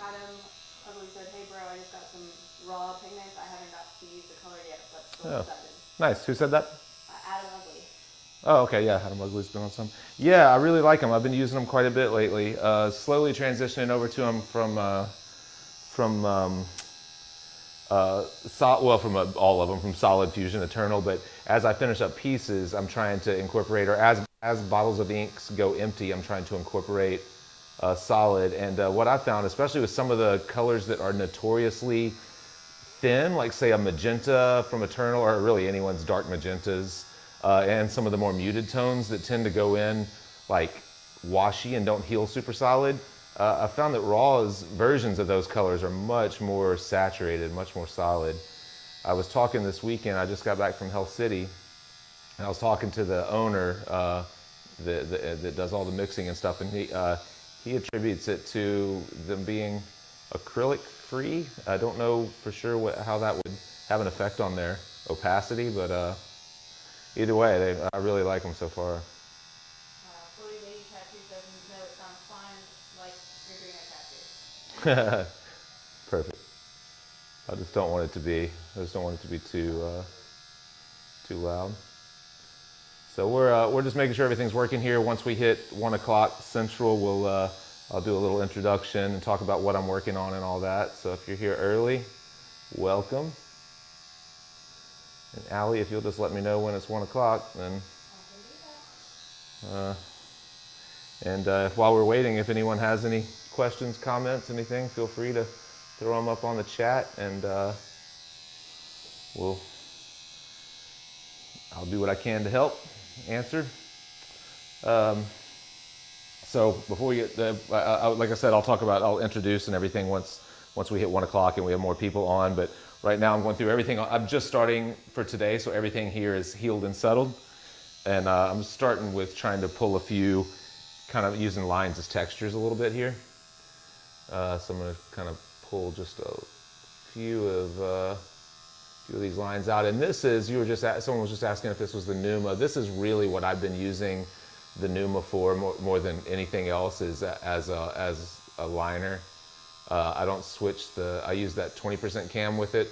Adam Ugly said, "Hey bro, I just got some raw pigments. I haven't got to use the color yet, but still Oh, excited." nice. Who said that? Adam Ugly. Oh, okay, yeah, Adam Ugly's been on some. Yeah, I really like them. I've been using them quite a bit lately. Slowly transitioning over to them from from all of them, from Solid, Fusion, Eternal. But as I finish up pieces, I'm trying to incorporate, or as bottles of inks go empty, I'm trying to incorporate Solid. And what I found, especially with some of the colors that are notoriously thin, like say a magenta from Eternal, or really anyone's dark magentas, and some of the more muted tones that tend to go in like washy and don't heal super solid. I found that Raw's versions of those colors are much more saturated, much more solid. I was talking this weekend, I just got back from Hell City, and I was talking to the owner that does all the mixing and stuff, and he attributes it to them being acrylic free. I don't know for sure how that would have an effect on their opacity, but either way, I really like them so far. Floaty Lady Tattoo says, "No, it sounds fine, like you're doing a tattoo." Perfect. I just don't want it to be. I just don't want it to be too loud. So we're just making sure everything's working here. Once we hit 1 o'clock Central, I'll do a little introduction and talk about what I'm working on and all that. So if you're here early, welcome. And Allie, if you'll just let me know when it's 1 o'clock, then. While we're waiting, if anyone has any questions, comments, anything, feel free to throw them up on the chat, and I'll do what I can to help answer. So before we get, like I said, I'll introduce and everything once we hit 1 o'clock and we have more people on. But right now I'm going through everything. I'm just starting for today, so everything here is healed and settled. And I'm starting with trying to pull a few, kind of using lines as textures a little bit here. So I'm going to kind of pull just a few of these lines out. And this is, someone was just asking if this was the Numa. This is really what I've been using the Numa for more than anything else, is as a liner. I don't switch I use that 20% cam with it,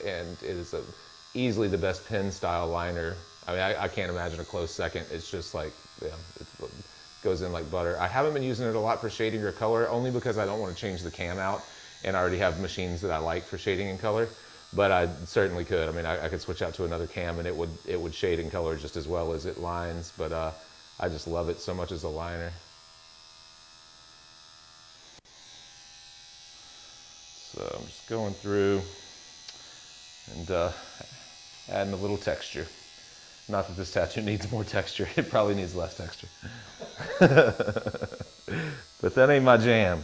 and it is easily the best pen style liner. I mean, I can't imagine a close second. It's just like, yeah, it goes in like butter. I haven't been using it a lot for shading or color, only because I don't want to change the cam out, and I already have machines that I like for shading and color. But I certainly could. I mean, I could switch out to another cam, and it would shade and color just as well as it lines. But I just love it so much as a liner. So I'm just going through and adding a little texture. Not that this tattoo needs more texture. It probably needs less texture. But that ain't my jam.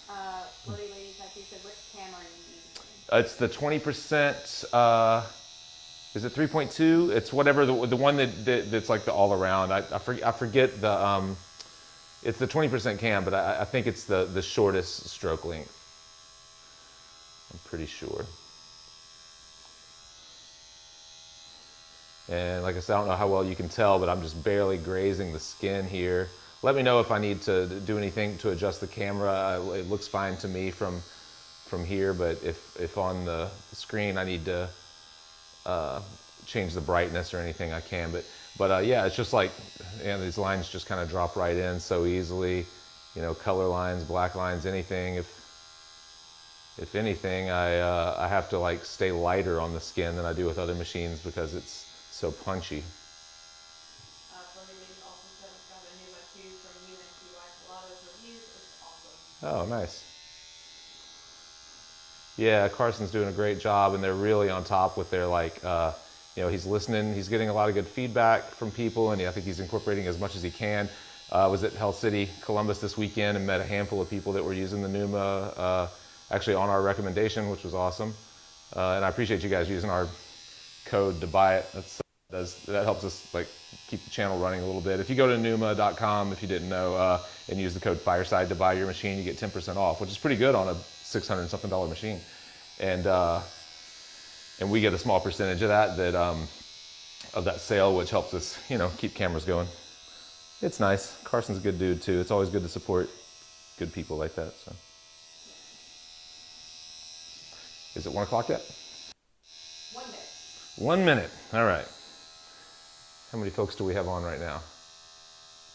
Floaty Lady Tattoo said, "Which cam are you using?" It's the 20%. Is it 3.2? It's whatever the one that's like the all around. I forget the. It's the 20% cam, but I think it's the shortest stroke length. I'm pretty sure. And like I said, I don't know how well you can tell, but I'm just barely grazing the skin here. Let me know if I need to do anything to adjust the camera. It looks fine to me from here, but if on the screen I need to change the brightness or anything, I can. But yeah, it's just like, these lines just kind of drop right in so easily. You know, color lines, black lines, anything. If anything, I have to like stay lighter on the skin than I do with other machines because it's so punchy. Floaty Lady also said, "Got a Numa 2 from you, and she liked a lot of his reviews. It's awesome." Oh, nice. Yeah, Carson's doing a great job, and they're really on top with their he's listening. He's getting a lot of good feedback from people, and I think he's incorporating as much as he can. I was at Hell City, Columbus this weekend and met a handful of people that were using the Numa, actually on our recommendation, which was awesome. And I appreciate you guys using our code to buy it. That helps us like keep the channel running a little bit. If you go to numa.com, if you didn't know, and use the code Fireside to buy your machine, you get 10% off, which is pretty good on a $600 something machine. And we get a small percentage of that sale, which helps us, keep cameras going. It's nice. Carson's a good dude too. It's always good to support good people like that. So. Is it 1 o'clock yet? 1 minute. 1 minute. All right. How many folks do we have on right now?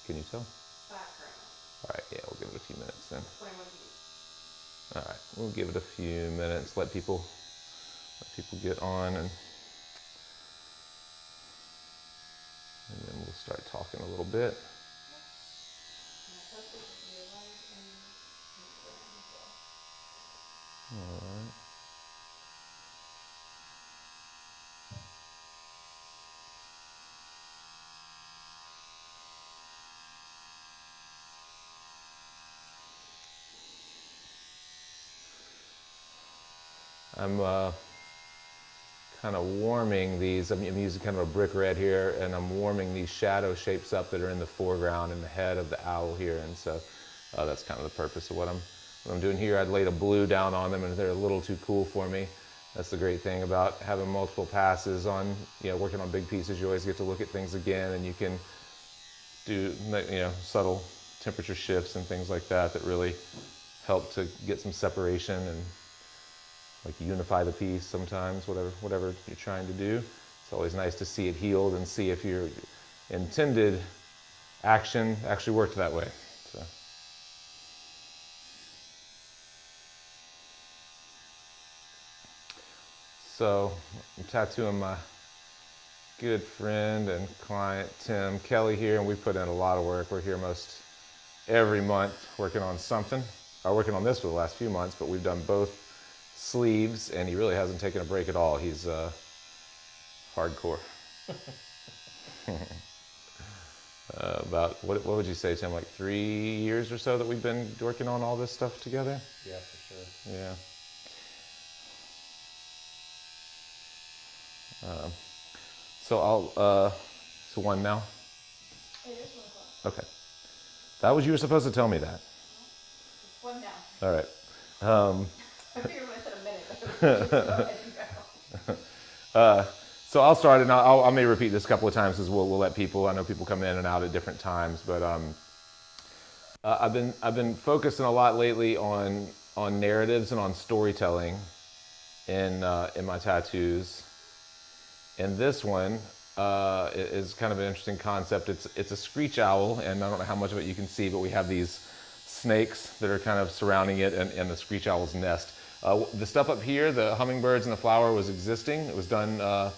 Can you tell? 5 currently. All right, yeah, we'll give it a few minutes then. 21 views. All right, we'll give it a few minutes, let people get on, and then we'll start talking a little bit. And I posted this video live in Instagram as well. All right. I'm kind of warming these. I'm using kind of a brick red here, and I'm warming these shadow shapes up that are in the foreground and the head of the owl here. And so that's kind of the purpose of what I'm doing here. I'd laid a blue down on them, and they're a little too cool for me. That's the great thing about having multiple passes on, working on big pieces. You always get to look at things again, and you can do, subtle temperature shifts and things like that that really help to get some separation and like unify the piece sometimes, whatever you're trying to do. It's always nice to see it healed and see if your intended action actually worked that way. So I'm tattooing my good friend and client Tim Kelly here, and we put in a lot of work. We're here most every month working on something. I'm working on this for the last few months, but we've done both sleeves, and he really hasn't taken a break at all. He's hardcore. About what would you say, Tim? Like 3 years or so that we've been working on all this stuff together. Yeah, for sure. Yeah. So so 1 now. It is 1 o'clock. Okay. That was, you were supposed to tell me that. It's 1 now. All right. I figured when I said a minute, but it was just go ahead and go. So I'll start, and I may repeat this a couple of times because we'll let people. I know people come in and out at different times, but I've been focusing a lot lately on narratives and on storytelling in my tattoos. And this one is kind of an interesting concept. It's a screech owl, and I don't know how much of it you can see, but we have these snakes that are kind of surrounding it and the screech owl's nest. The stuff up here, the hummingbirds and the flower, was existing. It was done a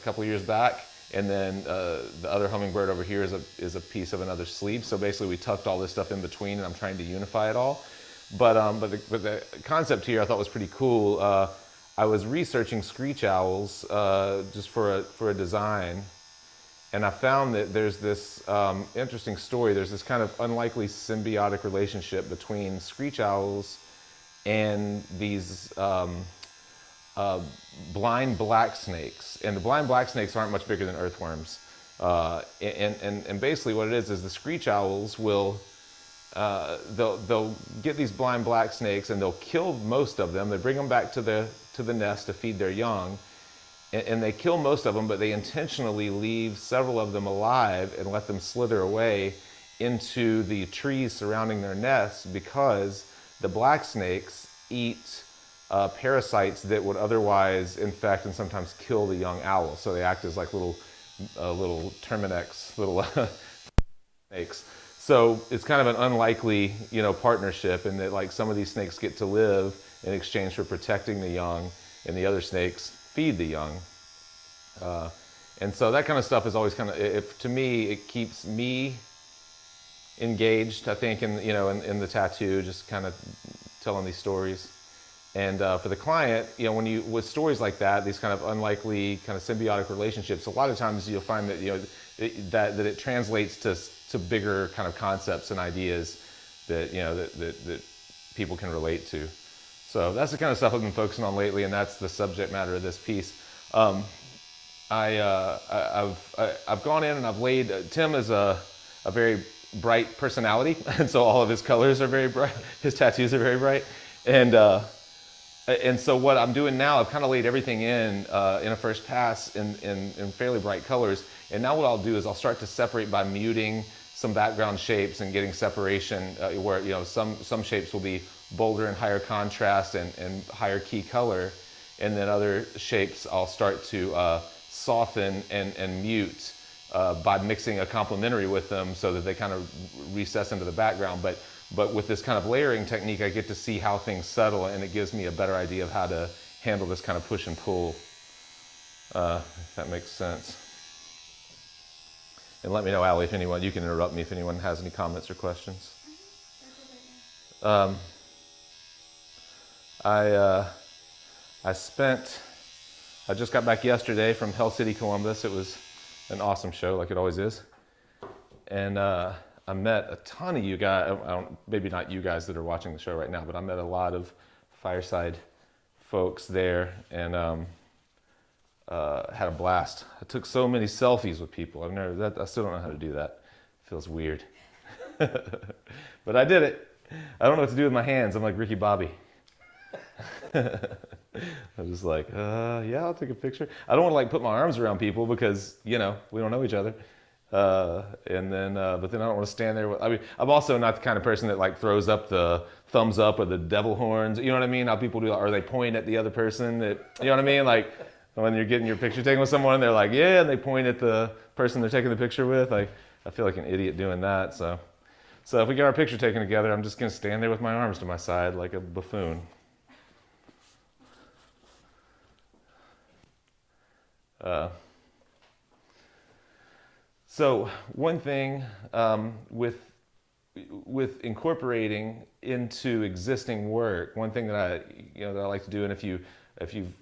couple of years back, and then the other hummingbird over here is a piece of another sleeve. So basically, we tucked all this stuff in between, and I'm trying to unify it all. But the concept here I thought was pretty cool. I was researching screech owls just for a design, and I found that there's this interesting story. There's this kind of unlikely symbiotic relationship between screech owls and these blind black snakes. And the blind black snakes aren't much bigger than earthworms. And basically what it is the screech owls will, they'll get these blind black snakes and they'll kill most of them. They bring them back to the nest to feed their young. And they kill most of them, but they intentionally leave several of them alive and let them slither away into the trees surrounding their nests, because the black snakes eat parasites that would otherwise infect and sometimes kill the young owl. So they act as like little Terminex, little snakes. So it's kind of an unlikely, partnership, in that like some of these snakes get to live in exchange for protecting the young, and the other snakes feed the young. And so that kind of stuff is always kind of, to me, it keeps me engaged, I think, in the tattoo, just kind of telling these stories. And for the client, with stories like that, these kind of unlikely kind of symbiotic relationships, a lot of times you'll find that, that it translates to bigger kind of concepts and ideas that, that people can relate to. So that's the kind of stuff I've been focusing on lately, and that's the subject matter of this piece. I've gone in and I've laid, Tim is a very bright personality, and so all of his colors are very bright, his tattoos are very bright. And so what I'm doing now, I've kind of laid everything in a first pass in fairly bright colors. And now what I'll do is I'll start to separate by muting some background shapes and getting separation where, you know, some shapes will be bolder and higher contrast and higher key color, and then other shapes I'll start to soften and mute by mixing a complementary with them so that they kind of recess into the background. But with this kind of layering technique, I get to see how things settle, and it gives me a better idea of how to handle this kind of push and pull, if that makes sense. And let me know, Allie, if anyone, you can interrupt me if anyone has any comments or questions. I just got back yesterday from Hell City, Columbus. It was an awesome show, like it always is. And I met a ton of you guys, maybe not you guys that are watching the show right now, but I met a lot of Fireside folks there, and had a blast. I took so many selfies with people. I still don't know how to do that. It feels weird. But I did it. I don't know what to do with my hands. I'm like Ricky Bobby. I was just like, yeah, I'll take a picture. I don't want to like put my arms around people because, you know, we don't know each other. But then I don't want to stand there. I mean, I'm also not the kind of person that like throws up the thumbs up or the devil horns. You know what I mean? How people do, or they point at the other person that, you know what I mean? Like when you're getting your picture taken with someone, they're like, yeah, and they point at the person they're taking the picture with. Like, I feel like an idiot doing that. So if we get our picture taken together, I'm just going to stand there with my arms to my side like a buffoon. So one thing with incorporating into existing work, one thing that I like to do, and if you've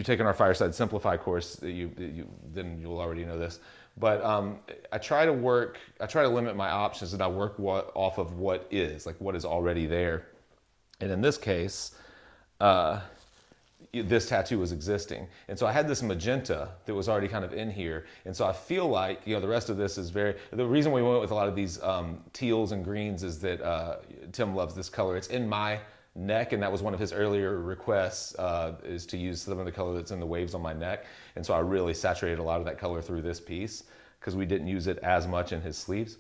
taken our Fireside Simplify course, then you'll already know this. But I try to limit my options, and I work off of what is already there. And in this case, this tattoo was existing. And so I had this magenta that was already kind of in here. And so I feel like, you know, the rest of this is the reason we went with a lot of these teals and greens is that Tim loves this color. It's in my neck, and that was one of his earlier requests, is to use some of the color that's in the waves on my neck. And so I really saturated a lot of that color through this piece because we didn't use it as much in his sleeves.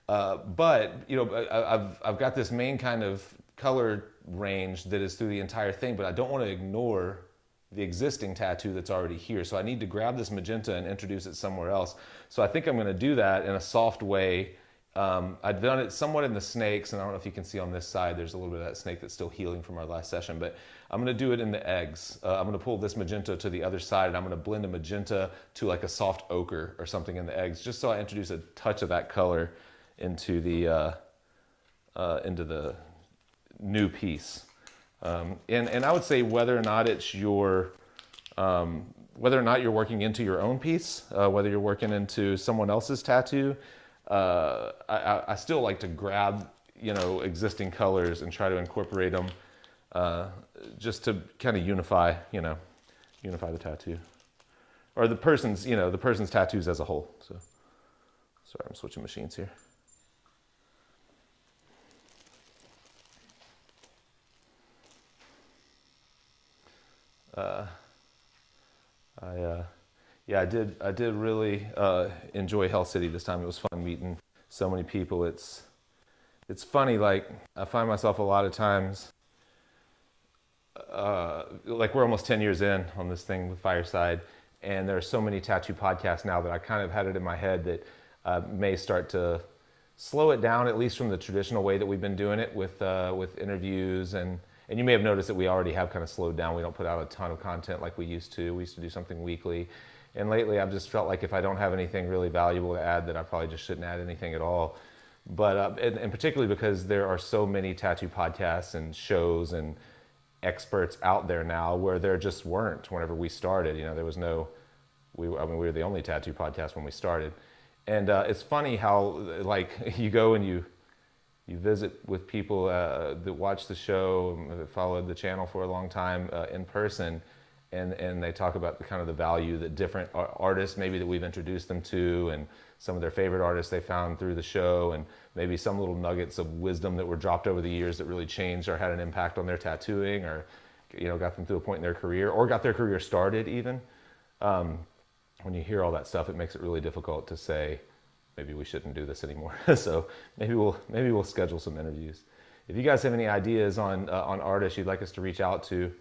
But, you know, I've got this main kind of color range that is through the entire thing, but I don't want to ignore the existing tattoo that's already here. So I need to grab this magenta and introduce it somewhere else. So I think I'm going to do that in a soft way. I've done it somewhat in the snakes, and I don't know if you can see on this side, there's a little bit of that snake that's still healing from our last session, but I'm going to do it in the eggs. I'm going to pull this magenta to the other side, and I'm going to blend a magenta to like a soft ochre or something in the eggs, just so I introduce a touch of that color into the new piece. And I would say whether or not it's whether or not you're working into your own piece, whether you're working into someone else's tattoo, I still like to grab, you know, existing colors and try to incorporate them, just to kind of unify the tattoo, or the person's tattoos as a whole. So, sorry, I'm switching machines here. I did really enjoy Hell City this time. It was fun meeting so many people. It's funny, like I find myself a lot of times, like we're almost 10 years in on this thing with Fireside, and there are so many tattoo podcasts now that I kind of had it in my head that may start to slow it down, at least from the traditional way that we've been doing it with interviews. And you may have noticed that we already have kind of slowed down. We don't put out a ton of content like we used to. We used to do something weekly. And lately I've just felt like if I don't have anything really valuable to add, that I probably just shouldn't add anything at all. But and particularly because there are so many tattoo podcasts and shows and experts out there now where there just weren't whenever we started. You know, there was we were the only tattoo podcast when we started. And it's funny how like you go and you visit with people that watch the show, that followed the channel for a long time in person, and they talk about the kind of the value that different artists maybe that we've introduced them to, and some of their favorite artists they found through the show, and maybe some little nuggets of wisdom that were dropped over the years that really changed or had an impact on their tattooing, or, you know, got them to a point in their career, or got their career started even. When you hear all that stuff, it makes it really difficult to say, maybe we shouldn't do this anymore. So maybe we'll schedule some interviews. If you guys have any ideas on artists you'd like us to reach out to,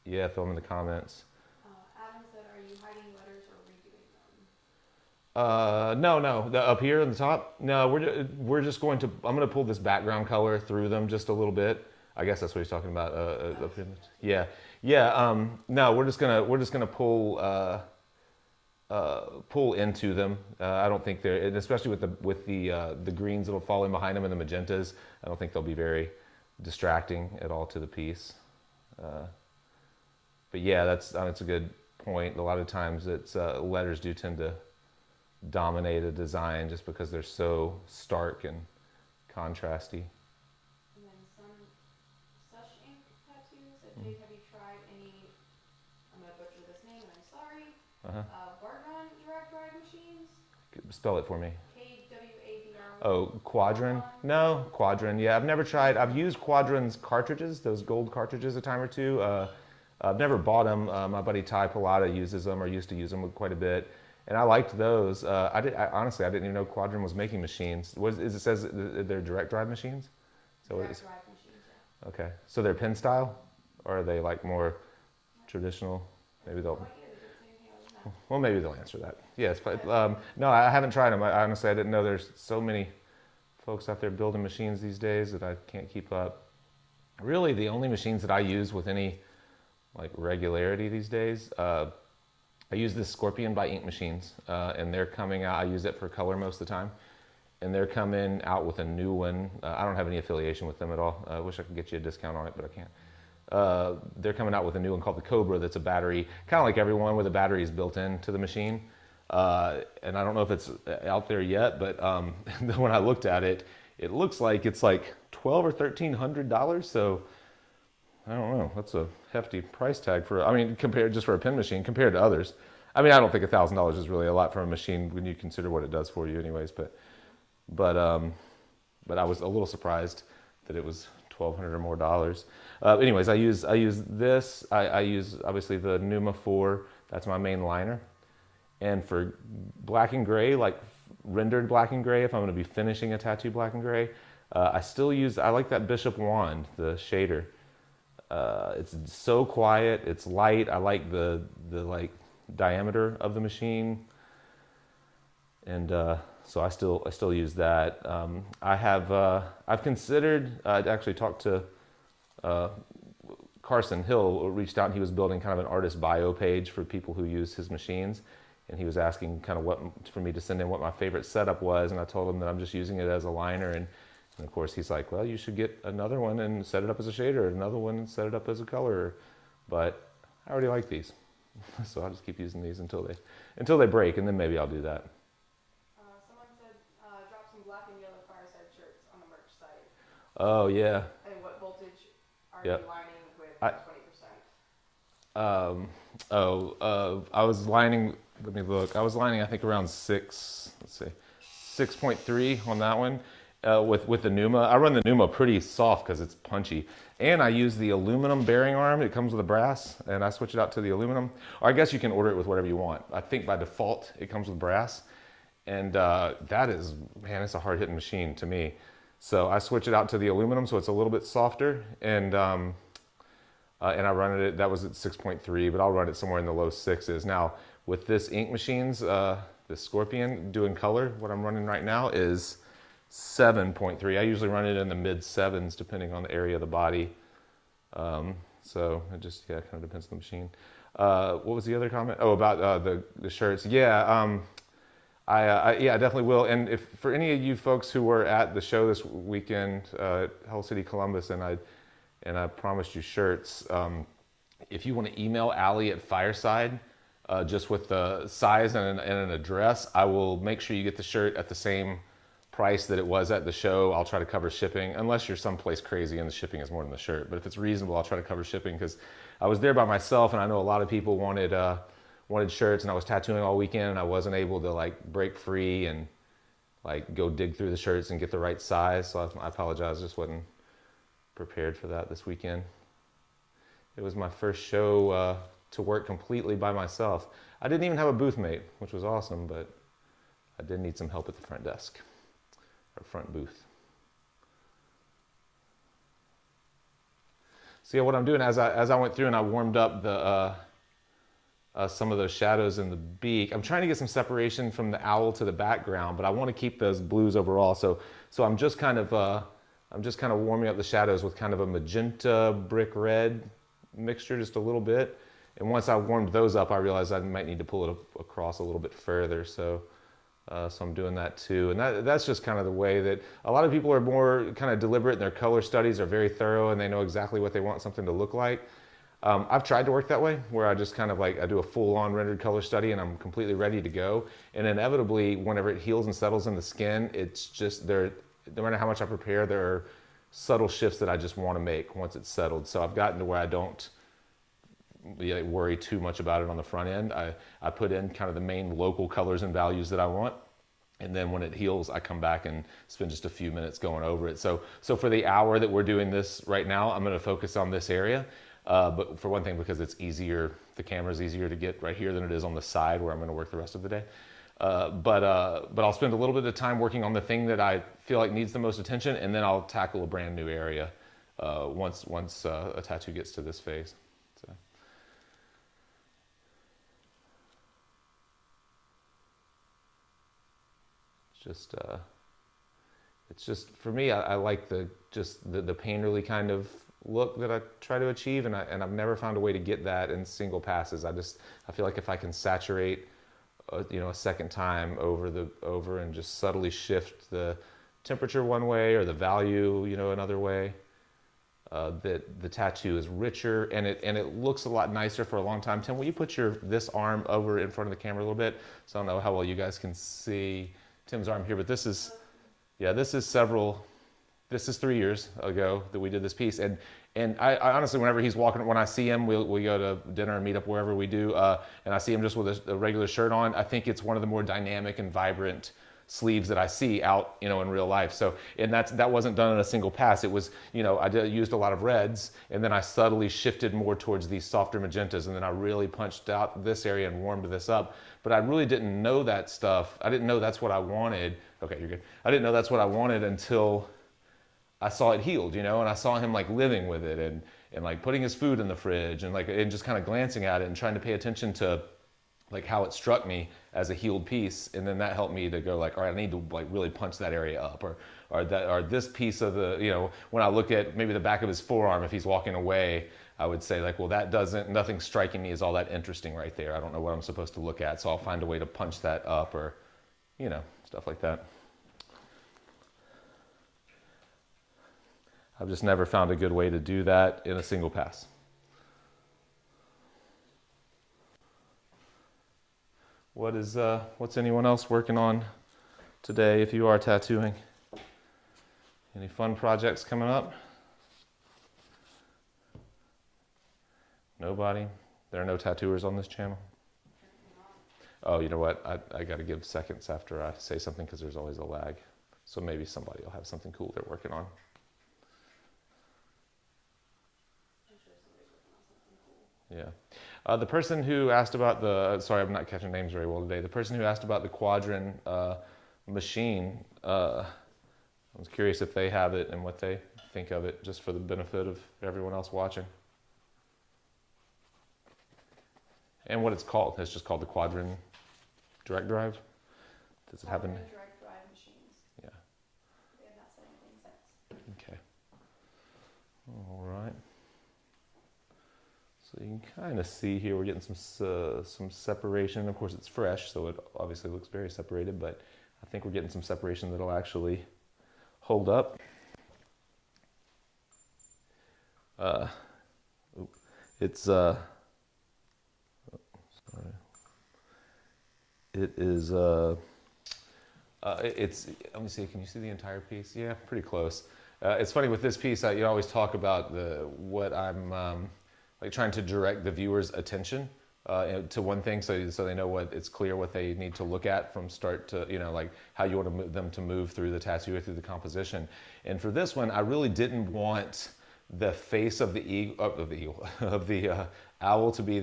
yeah, throw them in the comments. Adam said, are you hiding letters or redoing them? No. Up here on the top, no. We're just going to. I'm going to pull this background color through them just a little bit. I guess that's what he's talking about. Up here. Yeah. No, we're just gonna pull into them. I don't think they're, and especially with the greens that'll fall in behind them and the magentas. I don't think they'll be very distracting at all to the piece. But yeah, that's a good point. A lot of times, it's letters do tend to dominate a design just because they're so stark and contrasty. And then Sush Ink Tattoo said, Jake, have you tried any, I'm going to butcher this name and I'm sorry, Bargon direct drive machines? Spell it for me. KWADR. Oh, Quadron? No, Quadron. Yeah, I've never tried. I've used Quadron's cartridges, those gold cartridges, a time or two. I've never bought them. My buddy Ty Pilata uses them, or used to use them quite a bit, and I liked those. Honestly, I didn't even know Quadron was making machines. It says they're direct drive machines? So direct drive machines, yeah. Okay, so they're pen style, or are they like more traditional? Maybe they'll. Well, maybe they'll answer that. Yes, but no, I haven't tried them. Honestly, I didn't know there's so many folks out there building machines these days that I can't keep up. Really, the only machines that I use with any like regularity these days, I use this Scorpion by Ink Machines, and they're coming out. I use it for color most of the time, and they're coming out with a new one. I don't have any affiliation with them at all. I wish I could get you a discount on it, but I can't. They're coming out with a new one called the Cobra. That's a battery, kind of like everyone, where the battery is built into the machine. And I don't know if it's out there yet, but when I looked at it, it looks like it's like $1,200 or $1,300. So I don't know. That's a hefty price tag for. I mean, compared just for a pen machine compared to others. I mean, I don't think $1,000 is really a lot for a machine when you consider what it does for you, anyways. But I was a little surprised that it was $1,200 or more dollars. Anyways, I use this. I use obviously the Numa 4. That's my main liner. And for black and gray, like rendered black and gray, if I'm going to be finishing a tattoo black and gray, I like that Bishop wand, the shader. It's so quiet, it's light. I like the like diameter of the machine, and so I still use that. I've considered. I actually talked to Carson Hill. Reached out and he was building kind of an artist bio page for people who use his machines, and he was asking kind of for me to send in what my favorite setup was, and I told him that I'm just using it as a liner, and of course he's like, well, you should get another one and set it up as a shader, another one and set it up as a colorer. But I already like these, so I'll just keep using these until they break, and then maybe I'll do that. Someone said drop some black and yellow Fireside shirts on the merch site. Oh yeah. And what voltage are you lining with 20%? I was lining. Let me look. I was lining, I think, around 6.3 on that one. With the Numa. I run the Numa pretty soft because it's punchy. And I use the aluminum bearing arm. It comes with a brass, and I switch it out to the aluminum. Or I guess you can order it with whatever you want. I think by default it comes with brass. And that is, man, it's a hard-hitting machine to me. So I switch it out to the aluminum so it's a little bit softer. And I run it, that was at 6.3, but I'll run it somewhere in the low 6s. Now, with this Ink Machines, this Scorpion doing color, what I'm running right now is 7.3. I usually run it in the mid 7s depending on the area of the body. So it just kind of depends on the machine. What was the other comment? Oh, about the shirts. Yeah, I definitely will. And if for any of you folks who were at the show this weekend at Hull City, Columbus, and I promised you shirts, if you want to email Allie at Fireside just with the size and an address, I will make sure you get the shirt at the same price that it was at the show. I'll try to cover shipping, unless you're someplace crazy and the shipping is more than the shirt. But if it's reasonable, I'll try to cover shipping, because I was there by myself, and I know a lot of people wanted shirts, and I was tattooing all weekend, and I wasn't able to like break free and like go dig through the shirts and get the right size. So I apologize, just wasn't prepared for that this weekend. It was my first show to work completely by myself. I didn't even have a booth mate, which was awesome, but I did need some help at the front desk, or front booth. So yeah, what I'm doing as I went through and I warmed up the some of those shadows in the beak, I'm trying to get some separation from the owl to the background, but I want to keep those blues overall. So I'm just kind of warming up the shadows with kind of a magenta brick red mixture, just a little bit. And once I warmed those up, I realized I might need to pull it across a little bit further. So I'm doing that too. And that's just kind of the way that a lot of people are more kind of deliberate, and their color studies are very thorough, and they know exactly what they want something to look like. I've tried to work that way, where I just kind of like, I do a full-on rendered color study and I'm completely ready to go. And inevitably, whenever it heals and settles in the skin, it's just no matter how much I prepare, there are subtle shifts that I just want to make once it's settled. So I've gotten to where I don't worry too much about it on the front end. I put in kind of the main local colors and values that I want. And then when it heals, I come back and spend just a few minutes going over it. So for the hour that we're doing this right now, I'm going to focus on this area. But for one thing, because it's easier, the camera's easier to get right here than it is on the side where I'm going to work the rest of the day. But I'll spend a little bit of time working on the thing that I feel like needs the most attention, and then I'll tackle a brand new area once a tattoo gets to this phase. So. It's just for me, I like the painterly kind of look that I try to achieve, and I've never found a way to get that in single passes. I feel like if I can saturate a second time over and just subtly shift the temperature one way or the value another way, that the tattoo is richer and it looks a lot nicer for a long time. Tim, will you put this arm over in front of the camera a little bit? So I don't know how well you guys can see Tim's arm here, but this is 3 years ago that we did this piece, and I honestly, whenever he's walking, when I see him, we go to dinner and meet up wherever we do, and I see him just with a regular shirt on, I think it's one of the more dynamic and vibrant sleeves that I see out, in real life. So, and that wasn't done in a single pass. It was, I used a lot of reds, and then I subtly shifted more towards these softer magentas, and then I really punched out this area and warmed this up. But I really didn't know that stuff. I didn't know that's what I wanted. Okay, you're good. I didn't know that's what I wanted until I saw it healed, and I saw him like living with it and like putting his food in the fridge and just kind of glancing at it and trying to pay attention to like how it struck me as a healed piece. And then that helped me to go like, all right, I need to like really punch that area up, or this piece of the, when I look at maybe the back of his forearm, if he's walking away, I would say like, well, nothing striking me is all that interesting right there. I don't know what I'm supposed to look at. So I'll find a way to punch that up, or, stuff like that. I've just never found a good way to do that in a single pass. What's anyone else working on today if you are tattooing? Any fun projects coming up? Nobody? There are no tattooers on this channel? Oh, you know what? I got to give seconds after I say something because there's always a lag. So maybe somebody will have something cool they're working on. Yeah. The person who asked about sorry, I'm not catching names very well today. The person who asked about the Quadrin machine, I was curious if they have it and what they think of it, just for the benefit of everyone else watching. And what it's called. It's just called the Quadrin Direct Drive. Does it have a name? Direct Drive machines. Yeah. They have not said anything since. Okay. All right. So you can kind of see here we're getting some separation. Of course, it's fresh, so it obviously looks very separated, but I think we're getting some separation that'll actually hold up. It's sorry. It is it's, let me see, can you see the entire piece? Yeah, pretty close. It's funny with this piece, you always talk about what I'm like trying to direct the viewer's attention to one thing, so they know it's clear what they need to look at from start to, like how you want them to move through the tattoo or through the composition. And for this one, I really didn't want the face of the owl to be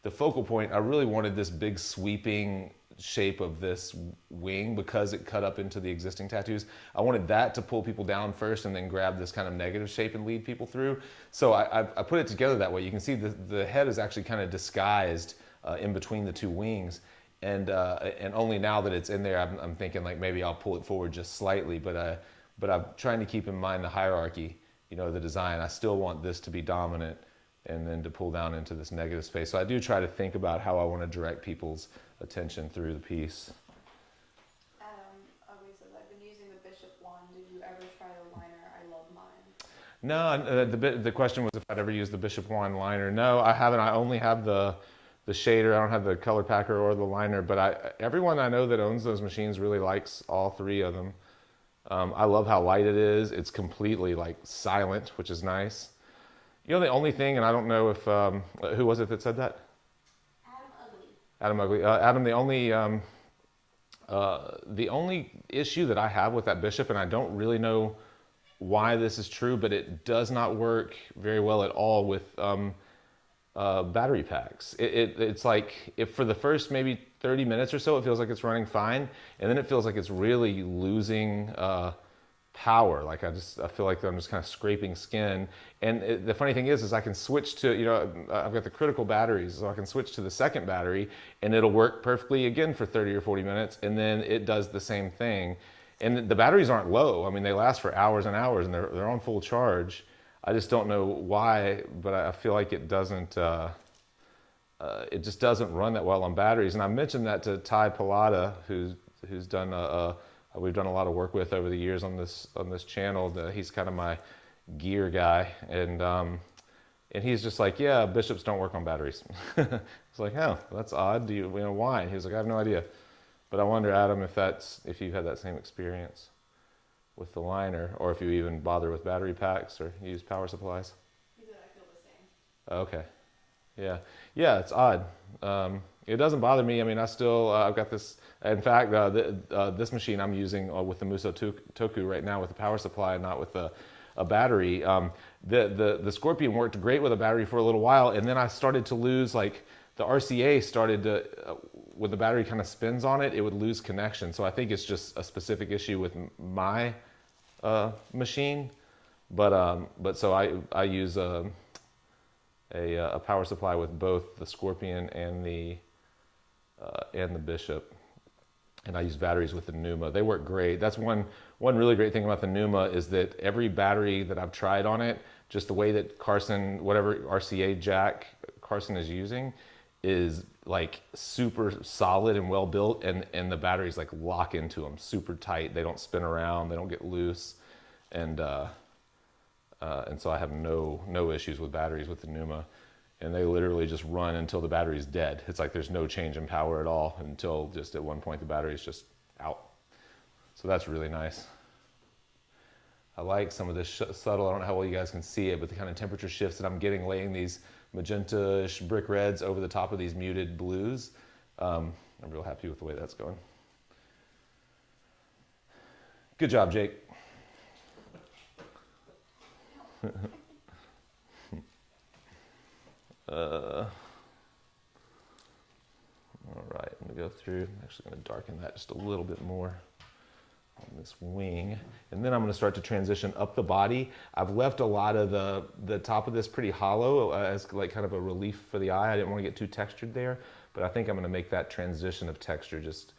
the focal point. I really wanted this big sweeping shape of this wing because it cut up into the existing tattoos. I wanted that to pull people down first and then grab this kind of negative shape and lead people through. So I put it together that way. You can see the head is actually kind of disguised in between the two wings. And only now that it's in there, I'm thinking like maybe I'll pull it forward just slightly, but I'm trying to keep in mind the hierarchy, you know, the design. I still want this to be dominant and then to pull down into this negative space. So I do try to think about how I want to direct people's attention through the piece. Always says, I've been using the bishop wand. Did you ever try the liner? I love mine. No, the question was if I'd ever used the bishop wand liner. No, I haven't. I only have the shader. I don't have the color packer or the liner, but everyone I know that owns those machines really likes all three of them. I love how light it is. It's completely like silent, which is nice. You know, the only thing, and I don't know if, who was it that said that? Adam Ugly. Adam, the only issue that I have with that bishop, and I don't really know why this is true, but it does not work very well at all with battery packs. It's like if for the first maybe 30 minutes or so, it feels like it's running fine, and then it feels like it's really losing power. Like I feel like I'm just kind of scraping skin. And the funny thing is I can switch to, you know, I've got the critical batteries, so I can switch to the second battery, and it'll work perfectly again for 30 or 40 minutes, and then it does the same thing. And the batteries aren't low. I mean, they last for hours and hours, and they're on full charge. I just don't know why, but I feel like it doesn't. It just doesn't run that well on batteries. And I mentioned that to Ty Pilata, who's done we've done a lot of work with over the years on this channel. He's kind of my gear guy, and he's just like, yeah, bishops don't work on batteries. It's like, oh, that's odd. Do you know why? And he was like, I have no idea. But I wonder, Adam, if you've had that same experience with the liner, or if you even bother with battery packs or use power supplies. He said I feel the same. Okay. Yeah, it's odd. It doesn't bother me. I mean, I've got this. In fact, this machine I'm using with the Muso Toku right now with the power supply, not with a battery. The Scorpion worked great with a battery for a little while, and then I started to lose, like, the RCA started to, when the battery kind of spins on it, it would lose connection. So I think it's just a specific issue with my machine. But so I use a power supply with both the Scorpion and the Bishop, and I use batteries with the Numa. They work great. That's one really great thing about the Numa is that every battery that I've tried on it, just the way that Carson, whatever RCA jack Carson is using, is like super solid and well built, and the batteries like lock into them super tight. They don't spin around, they don't get loose, and so I have no issues with batteries with the Numa, and they literally just run until the battery's dead. It's like there's no change in power at all until just at one point the battery's just out. So that's really nice. I like some of this subtle, I don't know how well you guys can see it, but the kind of temperature shifts that I'm getting laying these magenta-ish brick reds over the top of these muted blues. I'm real happy with the way that's going. Good job, Jake. All right, I'm gonna go through. I'm actually gonna darken that just a little bit more on this wing, and then I'm gonna start to transition up the body. I've left a lot of the top of this pretty hollow as like kind of a relief for the eye. I didn't want to get too textured there, but I think I'm gonna make that transition of texture just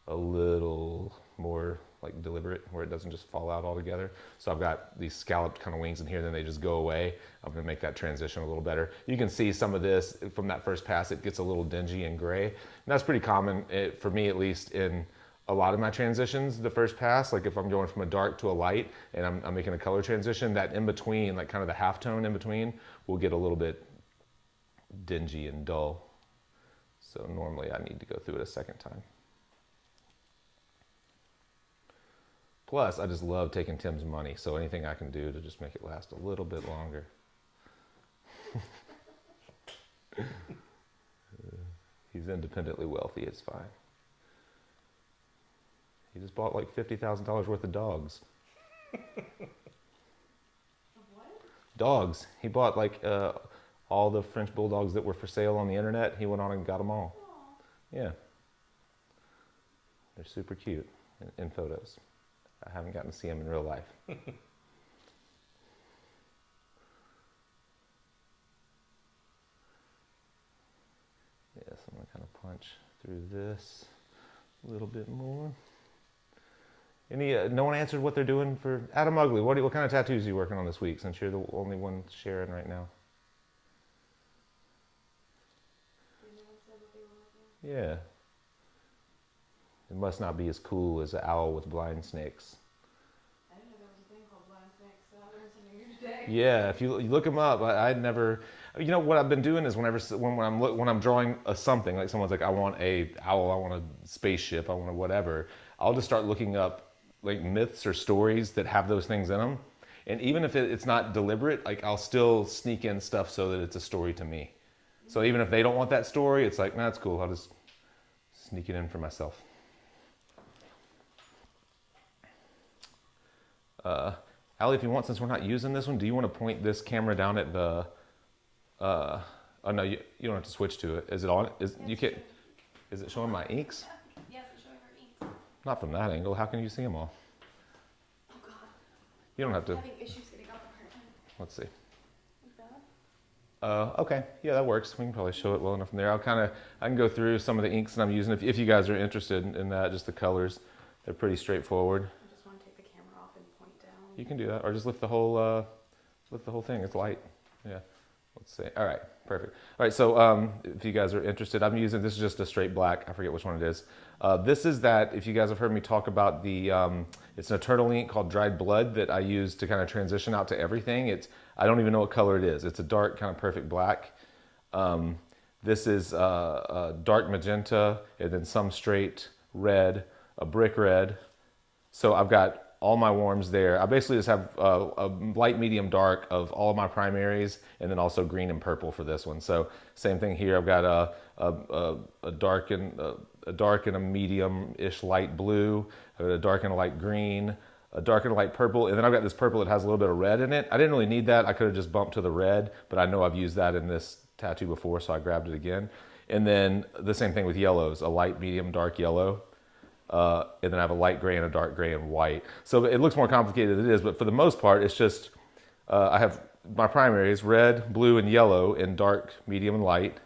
a little more like deliberate, where it doesn't just fall out altogether. So I've got these scalloped kind of wings in here, then they just go away. I'm gonna make that transition a little better. You can see some of this from that first pass, it gets a little dingy and gray. And that's pretty common, for me at least, in a lot of my transitions, the first pass, like if I'm going from a dark to a light and I'm making a color transition, that in between, like kind of the halftone in between, will get a little bit dingy and dull. So normally I need to go through it a second time. Plus, I just love taking Tim's money, so anything I can do to just make it last a little bit longer. He's independently wealthy, it's fine. He just bought like $50,000 worth of dogs. What? Dogs. He bought like all the French bulldogs that were for sale on the internet. He went on and got them all. Aww. Yeah. They're super cute in photos. I haven't gotten to see them in real life. Yes, I'm going to kind of punch through this a little bit more. No one answered what they're doing for Adam Ugly. What kind of tattoos are you working on this week, since you're the only one sharing right now? Yeah. It must not be as cool as an owl with blind snakes. I didn't know there was a thing called blind snakes, so I learned something new today. Yeah, if you look them up, I'd never. You know what I've been doing is when I'm drawing something, like someone's like, I want a owl, I want a spaceship, I want a whatever. I'll just start looking up like myths or stories that have those things in them, and even if it's not deliberate, like I'll still sneak in stuff so that it's a story to me. So even if they don't want that story, it's like, nah, it's cool. I'll just sneak it in for myself. Allie, if you want, since we're not using this one, do you want to point this camera down at the? Oh no, you don't have to switch to it. Is it on? Is it showing my inks? Yes, it's showing her inks. Not from that angle. How can you see them all? Oh God. You don't have to. I'm having issues getting up apparently. Let's see. Like that? Okay, yeah, that works. We can probably show it well enough from there. I can go through some of the inks that I'm using if you guys are interested in that. Just the colors, they're pretty straightforward. I just want to take the camera off and point down. You can do that, or just lift the whole thing. It's light. Yeah. Let's see. All right, perfect. All right, so if you guys are interested, this is just a straight black. I forget which one it is. This is that, if you guys have heard me talk about it's an eternal ink called Dried Blood that I use to kind of transition out to everything. I don't even know what color it is. It's a dark, kind of perfect black. This is a dark magenta, and then some straight red, a brick red. So I've got all my warms there. I basically just have a light, medium, dark of all of my primaries, and then also green and purple for this one. So same thing here. I've got a dark and a medium-ish light blue, a dark and a light green, a dark and a light purple, and then I've got this purple that has a little bit of red in it. I didn't really need that. I could have just bumped to the red, but I know I've used that in this tattoo before, so I grabbed it again. And then the same thing with yellows, a light, medium, dark yellow. And then I have a light gray and a dark gray and white. So it looks more complicated than it is, but for the most part, it's just, I have my primaries, red, blue, and yellow in dark, medium, and light.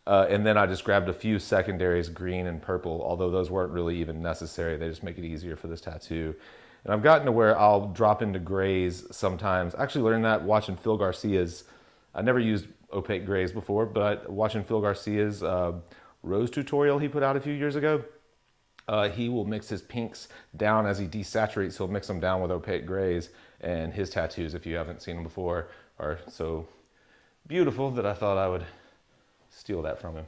And then I just grabbed a few secondaries, green and purple, although those weren't really even necessary. They just make it easier for this tattoo. And I've gotten to where I'll drop into grays sometimes. I actually learned that watching Phil Garcia's, I never used opaque grays before, but watching Phil Garcia's rose tutorial he put out a few years ago. He will mix his pinks down as he desaturates. He'll mix them down with opaque grays, and his tattoos, if you haven't seen them before, are so beautiful that I thought I would steal that from him.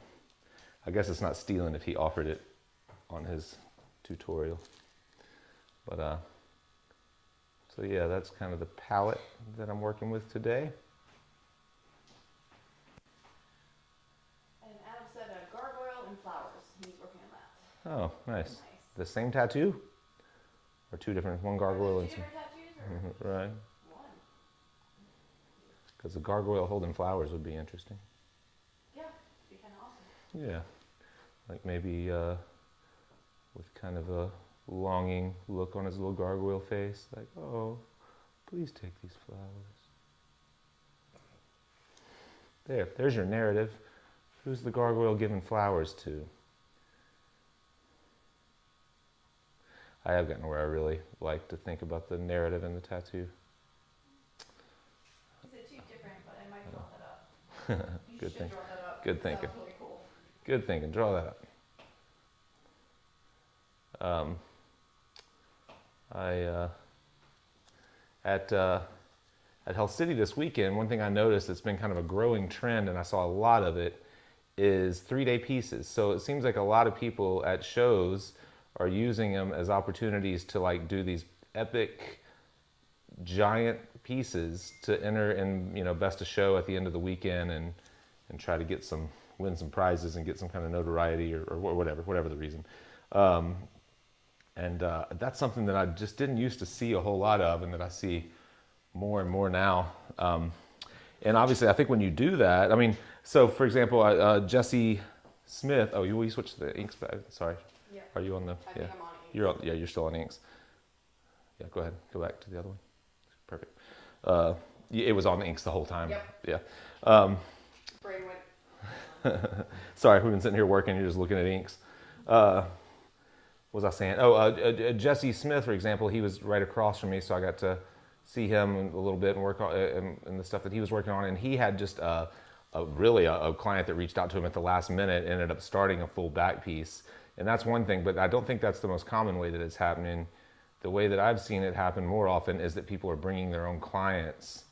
I guess it's not stealing if he offered it on his tutorial. But so yeah, that's kind of the palette that I'm working with today. And Adam said a gargoyle and flowers. He's working on that. Oh, nice. The same tattoo? Or two different, one gargoyle and two some... different tattoos? Or Right. one? Because the gargoyle holding flowers would be interesting. Yeah, it'd be kind of awesome. Yeah. Like maybe with kind of a longing look on his little gargoyle face. Like, oh, please take these flowers. There's your narrative. Who's the gargoyle giving flowers to? I have gotten where I really like to think about the narrative in the tattoo. Is it too different? But I might draw that up. You Good should thinking. draw that up. Good thinking. That's really cool. Good thinking. Draw that up. At Hell City this weekend, one thing I noticed that's been kind of a growing trend, and I saw a lot of it, is 3-day pieces. So it seems like a lot of people at shows are using them as opportunities to like do these epic, giant pieces to enter in, best of show at the end of the weekend and try to get win some prizes and get some kind of notoriety or whatever the reason. That's something that I just didn't used to see a whole lot of, and that I see more and more now. And obviously, I think when you do that, so for example, Jesse Smith. Oh, you switched the inks back. Sorry. Yeah. Are you on the? I think I'm on it. You're still on inks. Yeah, go ahead. Go back to the other one. Perfect. It was on inks the whole time. Yep. Yeah. Brain went. Sorry, we've been sitting here working. You're just looking at inks. What was I saying? Jesse Smith, for example, he was right across from me, so I got to see him a little bit and work on and the stuff that he was working on. And he had just a client that reached out to him at the last minute, ended up starting a full back piece. And that's one thing, but I don't think that's the most common way that it's happening. The way that I've seen it happen more often is that people are bringing their own clients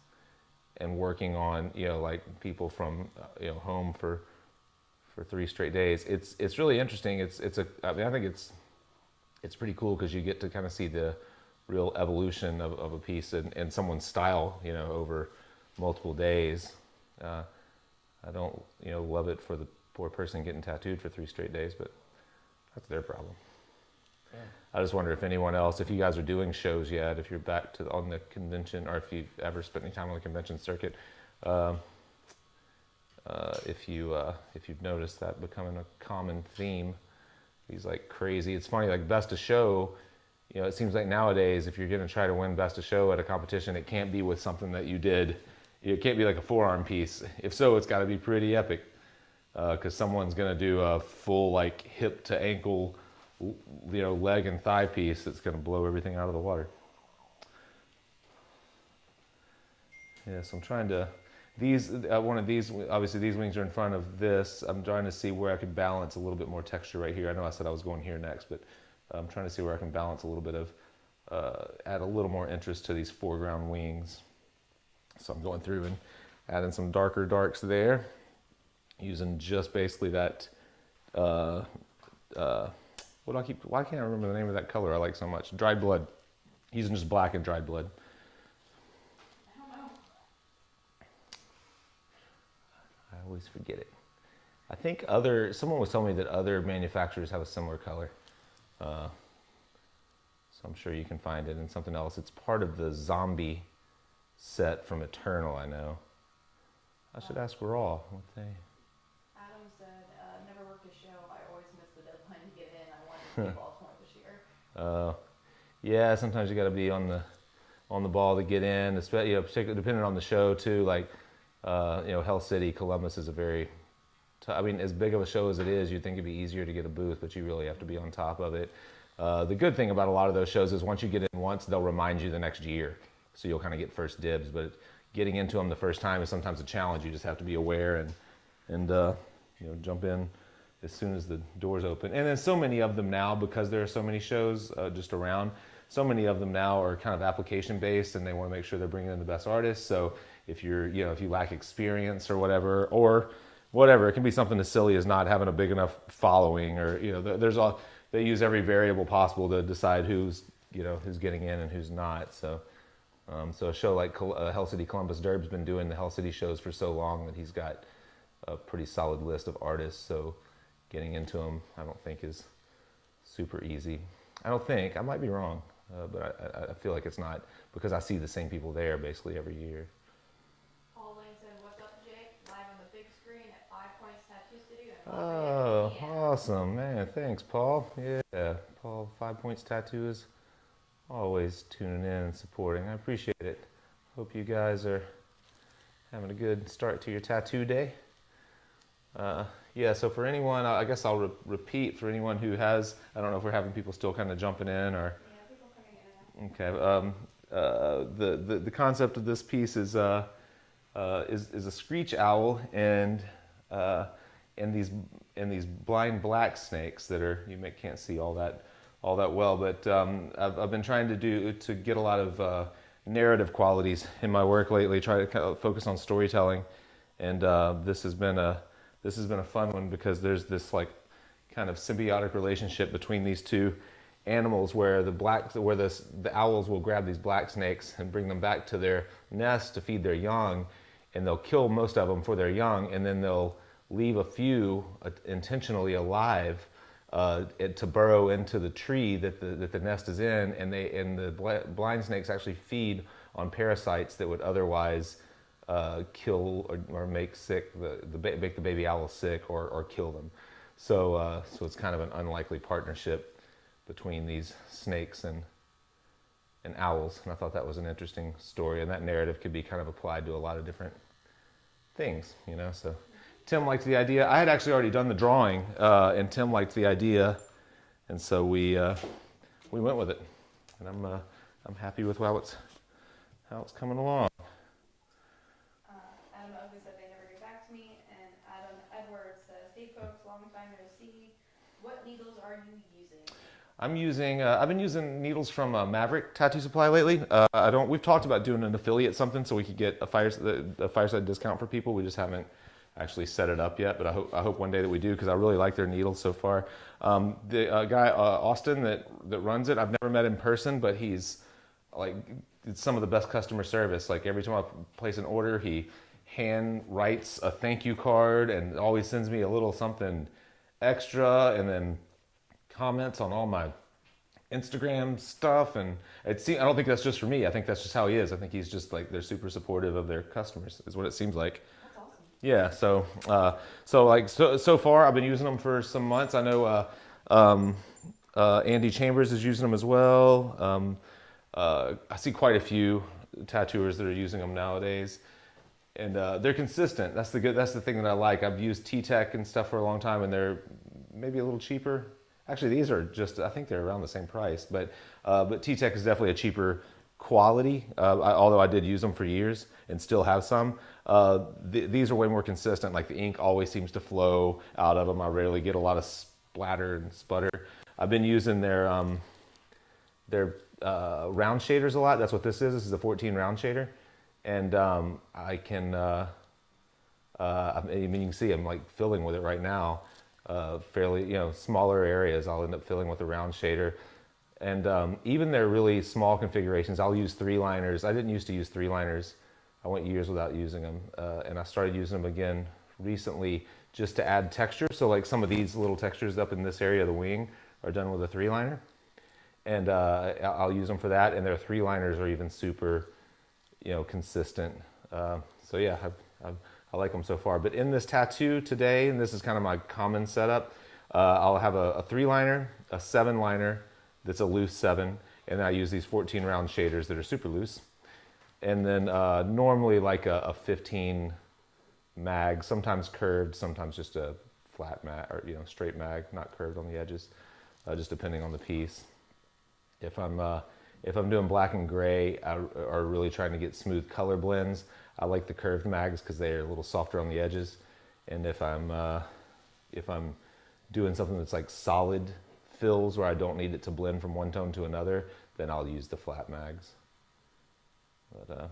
and working on, like people from, home for 3 straight days. It's really interesting. I think it's pretty cool because you get to kind of see the real evolution of a piece and someone's style, over multiple days. I don't, love it for the poor person getting tattooed for 3 straight days, but that's their problem. Yeah. I just wonder if anyone else, if you guys are doing shows yet, if you're back on the convention, or if you've ever spent any time on the convention circuit, if you've noticed that becoming a common theme. These like crazy, it's funny, like best of show, it seems like nowadays if you're going to try to win best of show at a competition, it can't be with something that you did. It can't be like a forearm piece. If so, it's got to be pretty epic, because someone's going to do a full like hip to ankle, leg and thigh piece that's going to blow everything out of the water. Yeah, so I'm trying to, one of these, obviously these wings are in front of this. I'm trying to see where I can balance a little bit more texture right here. I know I said I was going here next, but I'm trying to see where I can balance a little bit of, add a little more interest to these foreground wings. So I'm going through and adding some darker darks there, using just basically that, why can't I remember the name of that color I like so much? Dried blood. Using just black and dried blood. I don't know. I always forget it. I think someone was telling me that other manufacturers have a similar color. So I'm sure you can find it in something else. It's part of the zombie set from Eternal, I know. I should ask Raw what they... Adam said, never worked a show. I always miss the deadline to get in. I wanted to be Baltimore this year. Yeah, sometimes you got to be on the ball to get in, especially, particularly depending on the show too. Like, Hell City, Columbus is a very... as big of a show as it is, you'd think it'd be easier to get a booth, but you really have to be on top of it. The good thing about a lot of those shows is once you get in once, they'll remind you the next year. So you'll kind of get first dibs, but getting into them the first time is sometimes a challenge. You just have to be aware and jump in as soon as the doors open. And then so many of them now, because there are so many shows just around, so many of them now are kind of application based, and they want to make sure they're bringing in the best artists. So if if you lack experience or whatever, it can be something as silly as not having a big enough following, or they use every variable possible to decide who's getting in and who's not. So a show like Hell City Columbus, Derb's been doing the Hell City shows for so long that he's got a pretty solid list of artists. So getting into them, I don't think is super easy. I don't think, I might be wrong, but I feel like it's not, because I see the same people there basically every year. Paul Lane said, "What's up, Jake? Live on the big screen at 5 Points Tattoo Studio." Oh, awesome, man. Thanks, Paul. Yeah, Paul, 5 Points Tattoo is always tuning in and supporting. I appreciate it. Hope you guys are having a good start to your tattoo day. So for anyone, I guess I'll repeat for anyone who has, I don't know if we're having people still kind of jumping in or... Yeah, people coming in. Okay. The concept of this piece is a screech owl and these blind black snakes that are, can't see all that well, but I've been trying to get a lot of narrative qualities in my work lately, try to kind of focus on storytelling, and this has been a fun one because there's this like kind of symbiotic relationship between these two animals where the owls will grab these black snakes and bring them back to their nest to feed their young, and they'll kill most of them for their young, and then they'll leave a few intentionally alive to burrow into the tree that the nest is in, and the blind snakes actually feed on parasites that would otherwise kill or make sick make the baby owl sick or kill them. So it's kind of an unlikely partnership between these snakes and owls, and I thought that was an interesting story, and that narrative could be kind of applied to a lot of different things, you know. So Tim liked the idea. I had actually already done the drawing, and Tim liked the idea, and so we went with it, and I'm happy with how it's coming along. Adam Ugly said they never get back to me, and Adam Edwards says, "Hey folks, long time no see. What needles are you using?" I've been using needles from Maverick Tattoo Supply lately. We've talked about doing an affiliate something so we could get a Fireside discount for people. We just haven't actually set it up yet, but I hope one day that we do, because I really like their needles so far. The guy, Austin, that runs it, I've never met in person, but he's like, it's some of the best customer service. Like every time I place an order, he hand writes a thank you card and always sends me a little something extra, and then comments on all my Instagram stuff. And I don't think that's just for me. I think that's just how he is. I think he's just like, they're super supportive of their customers, is what it seems like. That's awesome. Yeah. So far I've been using them for some months. I know Andy Chambers is using them as well. I see quite a few tattooers that are using them nowadays, and they're consistent. That's the thing that I like. I've used T-Tech and stuff for a long time, and they're maybe a little cheaper. Actually, these are just, I think they're around the same price, but T-Tech is definitely a cheaper quality, although I did use them for years and still have some. These are way more consistent. Like the ink always seems to flow out of them. I rarely get a lot of splatter and sputter. I've been using their round shaders a lot. That's what this is. This is a 14 round shader, and I can, I mean, you can see I'm like filling with it right now. Fairly, smaller areas I'll end up filling with a round shader. And even their really small configurations, I'll use 3-liners. I didn't used to use 3-liners. I went years without using them, and I started using them again recently just to add texture. So like some of these little textures up in this area of the wing are done with a 3-liner, and I'll use them for that. And their 3-liners are even super, consistent. So yeah, I like them so far. But in this tattoo today, and this is kind of my common setup, I'll have a 3-liner, a 7-liner that's a loose 7, and then I use these 14 round shaders that are super loose. And then normally like a 15 mag, sometimes curved, sometimes just a flat mag, or straight mag, not curved on the edges, just depending on the piece. If I'm doing black and gray, or really trying to get smooth color blends, I like the curved mags because they're a little softer on the edges. And if I'm doing something that's like solid fills where I don't need it to blend from one tone to another, then I'll use the flat mags. But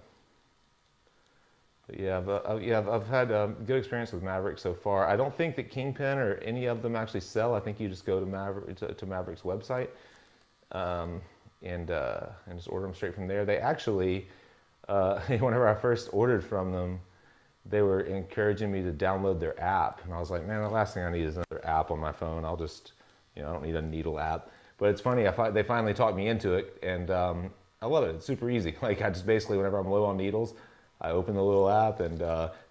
yeah, I've had a good experience with Maverick so far. I don't think that Kingpin or any of them actually sell. I think you just go to Maverick's website, and just order them straight from there. They actually, whenever I first ordered from them, they were encouraging me to download their app, and I was like, man, the last thing I need is another app on my phone. I'll just, I don't need a needle app. But it's funny, they finally talked me into it, and I love it. It's super easy. Like I just basically, whenever I'm low on needles, I open the little app, and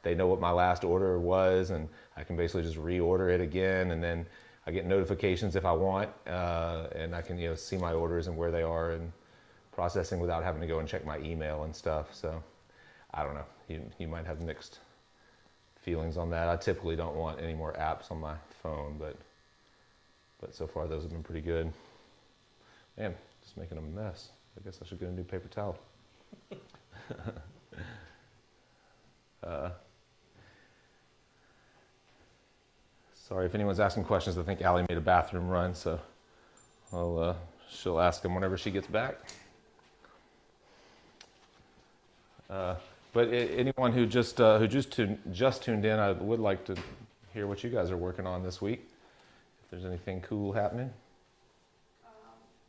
they know what my last order was, and I can basically just reorder it again, and then I get notifications if I want, and I can see my orders and where they are and processing without having to go and check my email and stuff. So I don't know. You might have mixed feelings on that. I typically don't want any more apps on my phone, but so far those have been pretty good. Man, just making a mess. I guess I should get a new paper towel. Sorry if anyone's asking questions. I think Allie made a bathroom run, so she'll ask them whenever she gets back. But anyone who just tuned in, I would like to hear what you guys are working on this week. If there's anything cool happening.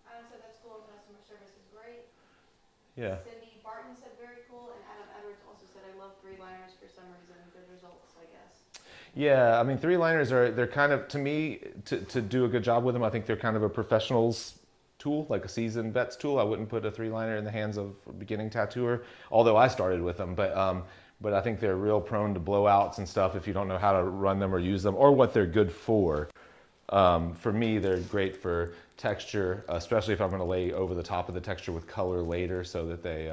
Adam said that's cool, and customer service is great. Yeah. Cindy Barton said very cool, and Adam Edwards also said, I love 3-liners for some reason, good results, I guess. Yeah, I mean, 3-liners they're kind of, to me, to do a good job with them, I think they're kind of a professional's tool, like a seasoned vet's tool. I wouldn't put a 3-liner in the hands of a beginning tattooer, although I started with them. But I think they're real prone to blowouts and stuff if you don't know how to run them or use them or what they're good for. For me, they're great for texture, especially if I'm going to lay over the top of the texture with color later, so that they,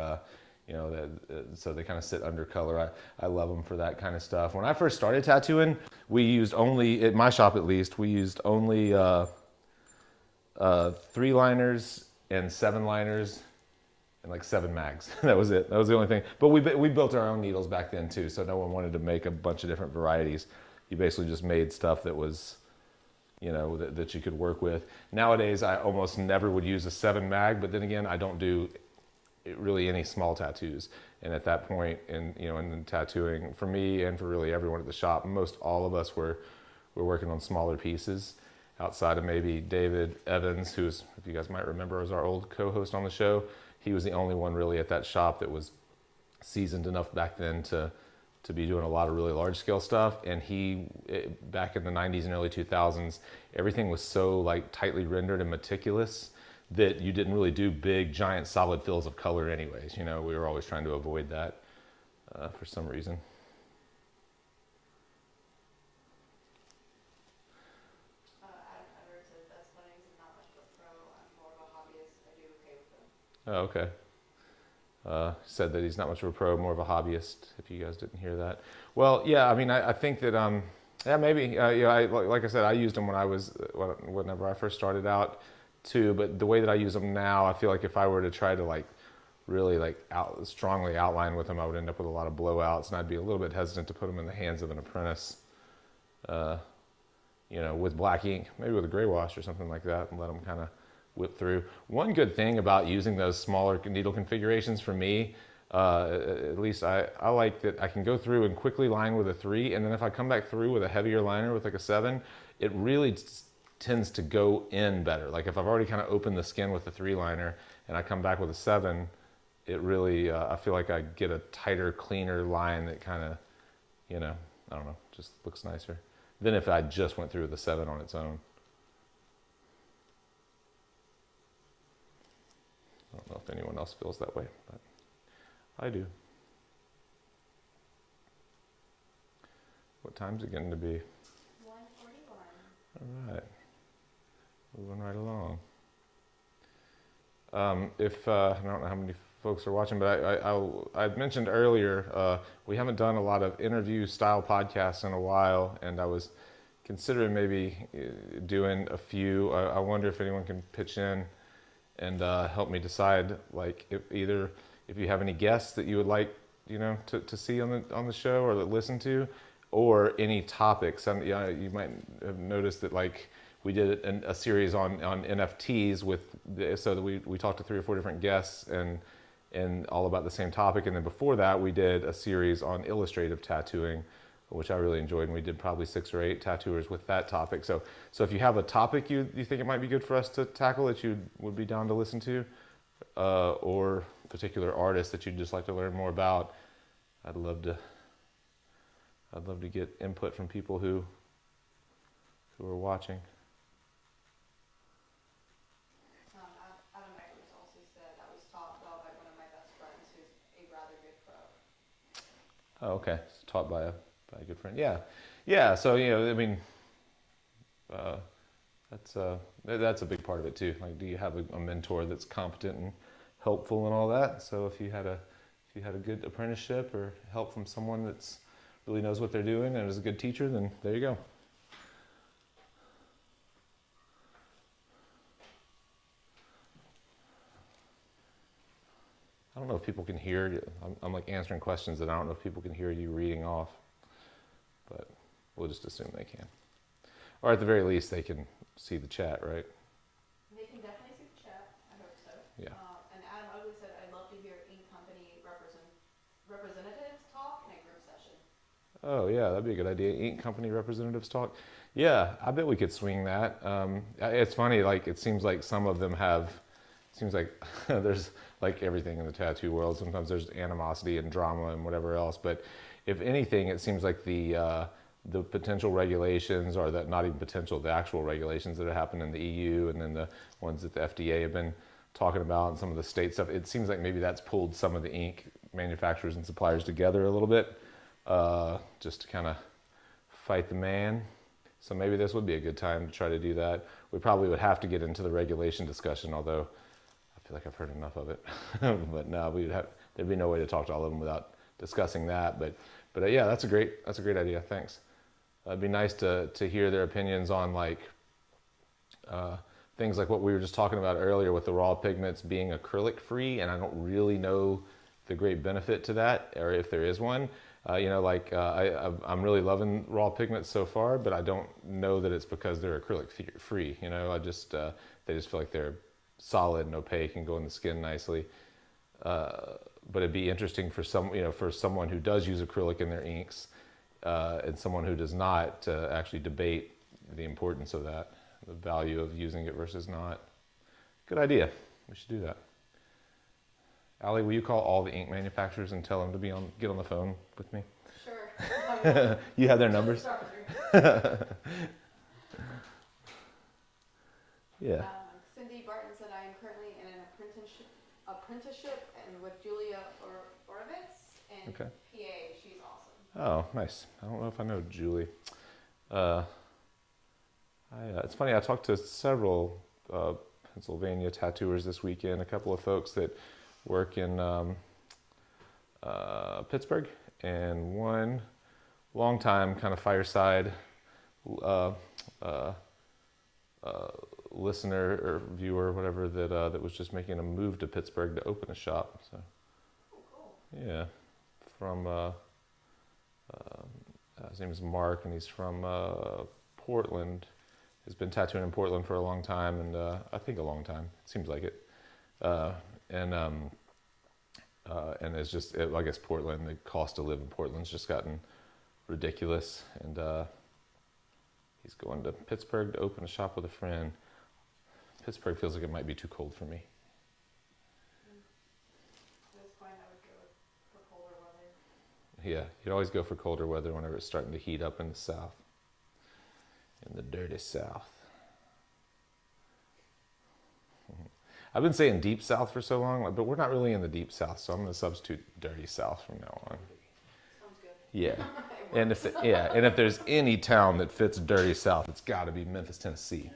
so they kind of sit under color. I love them for that kind of stuff. When I first started tattooing, we used only, at my shop at least, we used only 3 liners and 7 liners and like 7 mags. That was it. That was the only thing. But we built our own needles back then too, so no one wanted to make a bunch of different varieties. You basically just made stuff that was, that you could work with. Nowadays, I almost never would use a 7 mag, but then again, I don't do really any small tattoos. And at that point, in tattooing, for me and for really everyone at the shop, most all of us were working on smaller pieces. Outside of maybe David Evans, who's, if you guys might remember, was our old co-host on the show. He was the only one really at that shop that was seasoned enough back then to be doing a lot of really large scale stuff. And back in the 90s and early 2000s, everything was so like tightly rendered and meticulous that you didn't really do big, giant, solid fills of color anyways. We were always trying to avoid that for some reason. Oh, okay. Said that he's not much of a pro, more of a hobbyist, if you guys didn't hear that. Well, yeah, I mean, I think that, yeah, maybe, like I said, I used them whenever I first started out too, but the way that I use them now, I feel like if I were to try to really strongly outline with them, I would end up with a lot of blowouts, and I'd be a little bit hesitant to put them in the hands of an apprentice, with black ink, maybe with a gray wash or something like that, and let them kind of whip through. One good thing about using those smaller needle configurations for me, at least I like that I can go through and quickly line with a 3, and then if I come back through with a heavier liner with like a 7, it really tends to go in better. Like if I've already kind of opened the skin with the 3 liner and I come back with a 7, it really, I feel like I get a tighter, cleaner line that kind of, I don't know, just looks nicer than if I just went through with the 7 on its own. I don't know if anyone else feels that way, but I do. What time's it getting to be? 1:41. All right. Moving right along. I don't know how many folks are watching, but I mentioned earlier, we haven't done a lot of interview style podcasts in a while, and I was considering maybe doing a few. I wonder if anyone can pitch in and help me decide, like, if you have any guests that you would like, to see on the show or that listen to, or any topics. You might have noticed that, like, we did a series on NFTs so that we talked to 3 or 4 different guests and all about the same topic. And then before that, we did a series on illustrative tattooing, which I really enjoyed, and we did probably 6 or 8 tattooers with that topic. So if you have a topic you think it might be good for us to tackle that you would be down to listen to, or a particular artist that you'd just like to learn more about, I'd love to get input from people who are watching. Adam Eggers also said that was taught well by one of my best friends who's a rather good pro. Oh, okay. It's taught by a good friend. Yeah. So I mean, that's a big part of it too. Like, do you have a mentor that's competent and helpful and all that? So if you had a good apprenticeship or help from someone that's really knows what they're doing and is a good teacher, then there you go. I don't know if people can hear you. I'm like answering questions and I don't know if people can hear you reading off, but we'll just assume they can. Or at the very least, they can see the chat, right? They can definitely see the chat. I hope so. Yeah. And Adam Ugly said, I'd love to hear ink company representatives talk in a group session. Oh yeah, that'd be a good idea. Ink company representatives talk. Yeah, I bet we could swing that. It's funny, like it seems like some of them seems like there's like everything in the tattoo world. Sometimes there's animosity and drama and whatever else. But if anything, it seems like the potential regulations, or not even potential, the actual regulations that have happened in the EU, and then the ones that the FDA have been talking about, and some of the state stuff, it seems like maybe that's pulled some of the ink manufacturers and suppliers together a little bit, just to kind of fight the man. So maybe this would be a good time to try to do that. We probably would have to get into the regulation discussion, although I feel like I've heard enough of it. But no, there'd be no way to talk to all of them without discussing that. But yeah, that's a great idea. Thanks. It'd be nice to hear their opinions on like things like what we were just talking about earlier with the raw pigments being acrylic free, and I don't really know the great benefit to that, or if there is one. I'm really loving raw pigments so far, but I don't know that it's because they're acrylic free. I just they just feel like they're solid and opaque and go in the skin nicely. But it'd be interesting for someone who does use acrylic in their inks and someone who does not to actually debate the importance of that, the value of using it versus not. Good idea. We should do that. Allie, will you call all the ink manufacturers and tell them to get on the phone with me? Sure. You have their numbers? Yeah. Cindy Barton said I am currently in an apprenticeship and with Julia Orovitz in Okay. PA. She's awesome. Oh, nice. I don't know if I know Julie. It's funny, I talked to several Pennsylvania tattooers this weekend, a couple of folks that work in Pittsburgh, and one long-time kind of Fireside listener or viewer, whatever, that was just making a move to Pittsburgh to open a shop. So, oh, cool. Yeah, from his name is Mark, and he's from Portland. He's been tattooing in Portland for a long time, and I think a long time. It seems like it. And it's just, I guess Portland, the cost to live in Portland's just gotten ridiculous, and he's going to Pittsburgh to open a shop with a friend. Pittsburgh feels like it might be too cold for me. At this point, I would go for colder weather. Yeah, you'd always go for colder weather whenever it's starting to heat up in the south, in the dirty south. I've been saying deep south for so long, but we're not really in the deep south, so I'm going to substitute dirty south from now on. Sounds good. Yeah, and if there's any town that fits dirty south, it's got to be Memphis, Tennessee.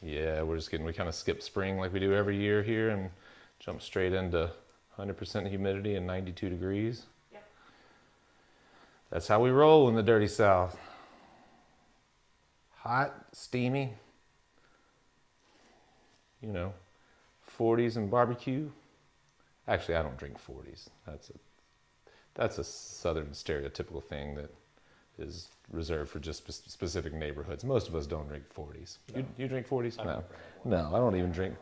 Yeah, we kind of skip spring like we do every year here and jump straight into 100% humidity and 92 degrees. Yep. That's how we roll in the dirty south. Hot, steamy, 40s and barbecue. Actually, I don't drink 40s. That's a southern stereotypical thing that is reserved for just specific neighborhoods. Most of us don't drink 40s. No. You drink 40s? No, I don't even drink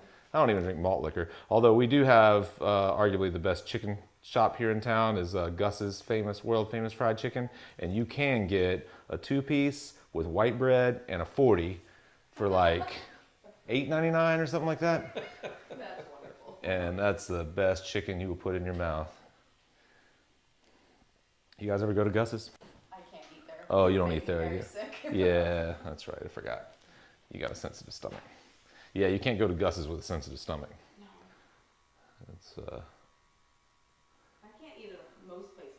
malt liquor. Although we do have arguably the best chicken shop here in town is Gus's world famous fried chicken, and you can get a 2-piece with white bread and a 40 for like $8.99 or something like that. That's wonderful. And that's the best chicken you will put in your mouth. You guys ever go to Gus's? I can't eat there. Oh, you don't eat there, do you? Yeah, that's right. I forgot. You got a sensitive stomach. Yeah, you can't go to Gus's with a sensitive stomach. No. It's I can't eat at most places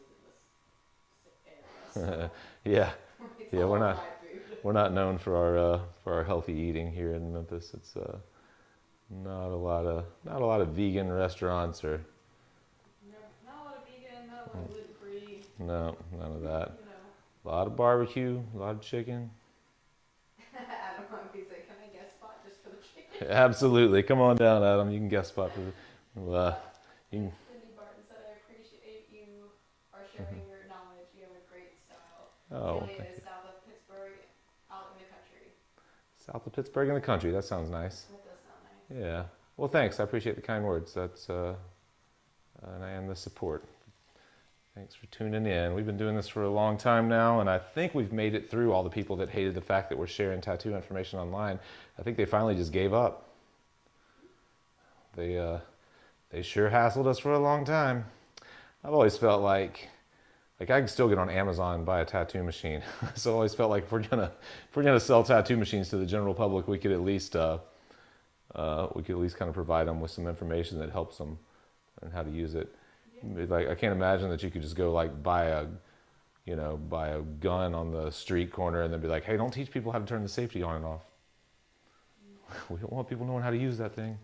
in this area. yeah. It's Yeah, all we're not fried food. we're not known for our healthy eating here in Memphis. It's not a lot of vegan restaurants or No, not a lot of vegan, not a lot of gluten-free. no, none of that. A lot of barbecue, a lot of chicken. Adam Humphrey said, "Can I guest spot just for the chicken?" Absolutely, come on down, Adam. You can guest spot for the. Cindy Barton said, "I appreciate you are sharing your knowledge. You have a great style." Oh, Julia thank is you. south of Pittsburgh, out in the country. South of Pittsburgh in the country. That sounds nice. That does sound nice. Yeah. Well, thanks. I appreciate the kind words. That's and the support. Thanks for tuning in. We've been doing this for a long time now, and I think we've made it through all the people that hated the fact that we're sharing tattoo information online. I think they finally just gave up. They sure hassled us for a long time. I've always felt like I can still get on Amazon and buy a tattoo machine. So I always felt like if we're gonna sell tattoo machines to the general public, we could at least kind of provide them with some information that helps them learn how to use it. Like I can't imagine that you could just go like buy a gun on the street corner and then be like, hey, don't teach people how to turn the safety on and off. We don't want people knowing how to use that thing.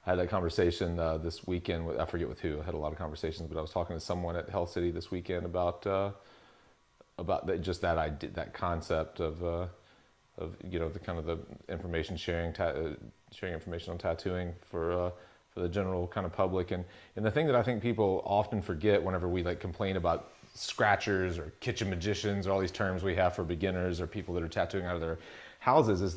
I had that conversation this weekend with, I forget with who. I had a lot of conversations, but I was talking to someone at Health City this weekend about that concept of the kind of the information sharing, sharing information on tattooing for the general kind of public. And the thing that I think people often forget whenever we like complain about scratchers or kitchen magicians or all these terms we have for beginners or people that are tattooing out of their houses is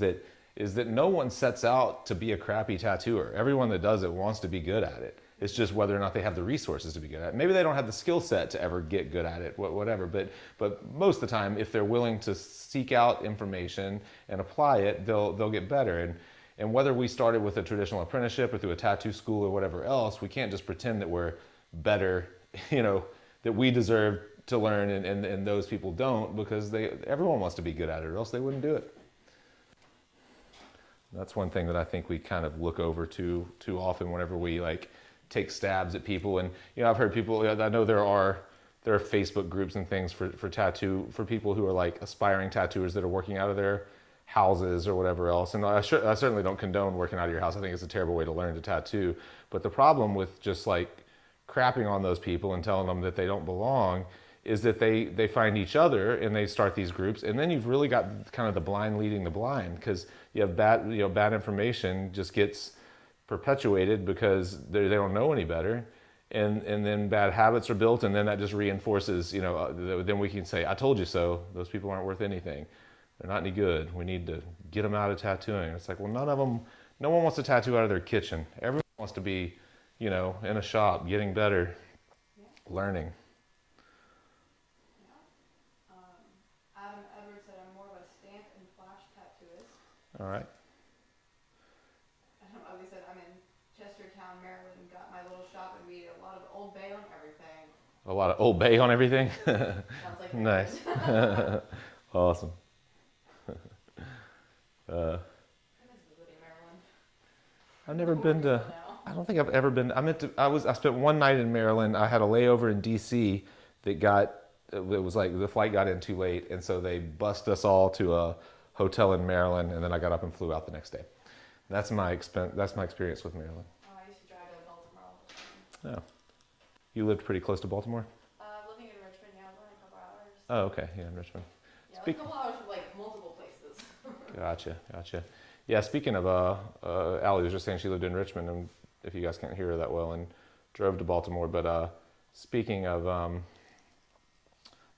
that no one sets out to be a crappy tattooer. Everyone that does it wants to be good at it. It's just whether or not they have the resources to be good at it. Maybe they don't have the skill set to ever get good at it, whatever. But most of the time, if they're willing to seek out information and apply it, they'll get better. And whether we started with a traditional apprenticeship or through a tattoo school or whatever else, we can't just pretend that we're better, that we deserve to learn and those people don't, because everyone wants to be good at it or else they wouldn't do it. That's one thing that I think we kind of look over too often whenever we like take stabs at people. And I've heard people, I know there are Facebook groups and things for people who are like aspiring tattooers that are working out of their houses or whatever else. And I certainly don't condone working out of your house. I think it's a terrible way to learn to tattoo. But the problem with just like crapping on those people and telling them that they don't belong is that they find each other and they start these groups, and then you've really got kind of the blind leading the blind, because you have bad information just gets perpetuated because they don't know any better, and then bad habits are built, and then that just reinforces, then we can say, I told you so. Those people aren't worth anything. They're not any good. We need to get them out of tattooing. It's like, well, no one wants to tattoo out of their kitchen. Everyone wants to be, in a shop, getting better, learning. All right. Like I said, I'm in Chestertown, Maryland, got my little shop, and we eat a lot of Old Bay on everything. A lot of Old Bay on everything? Sounds like nice. Awesome. I've never been to, I don't think I've ever been, I spent one night in Maryland. I had a layover in DC it was like the flight got in too late, and so they bussed us all to a hotel in Maryland, and then I got up and flew out the next day. That's my experience with Maryland. Oh, I used to drive to Baltimore all the time. Oh. You lived pretty close to Baltimore? Living in Richmond, yeah, only a couple hours. Oh, okay, yeah, in Richmond. Yeah, like a couple hours from like multiple places. Gotcha. Yeah, speaking of, Allie was just saying she lived in Richmond, and if you guys can't hear her that well, and drove to Baltimore, but speaking of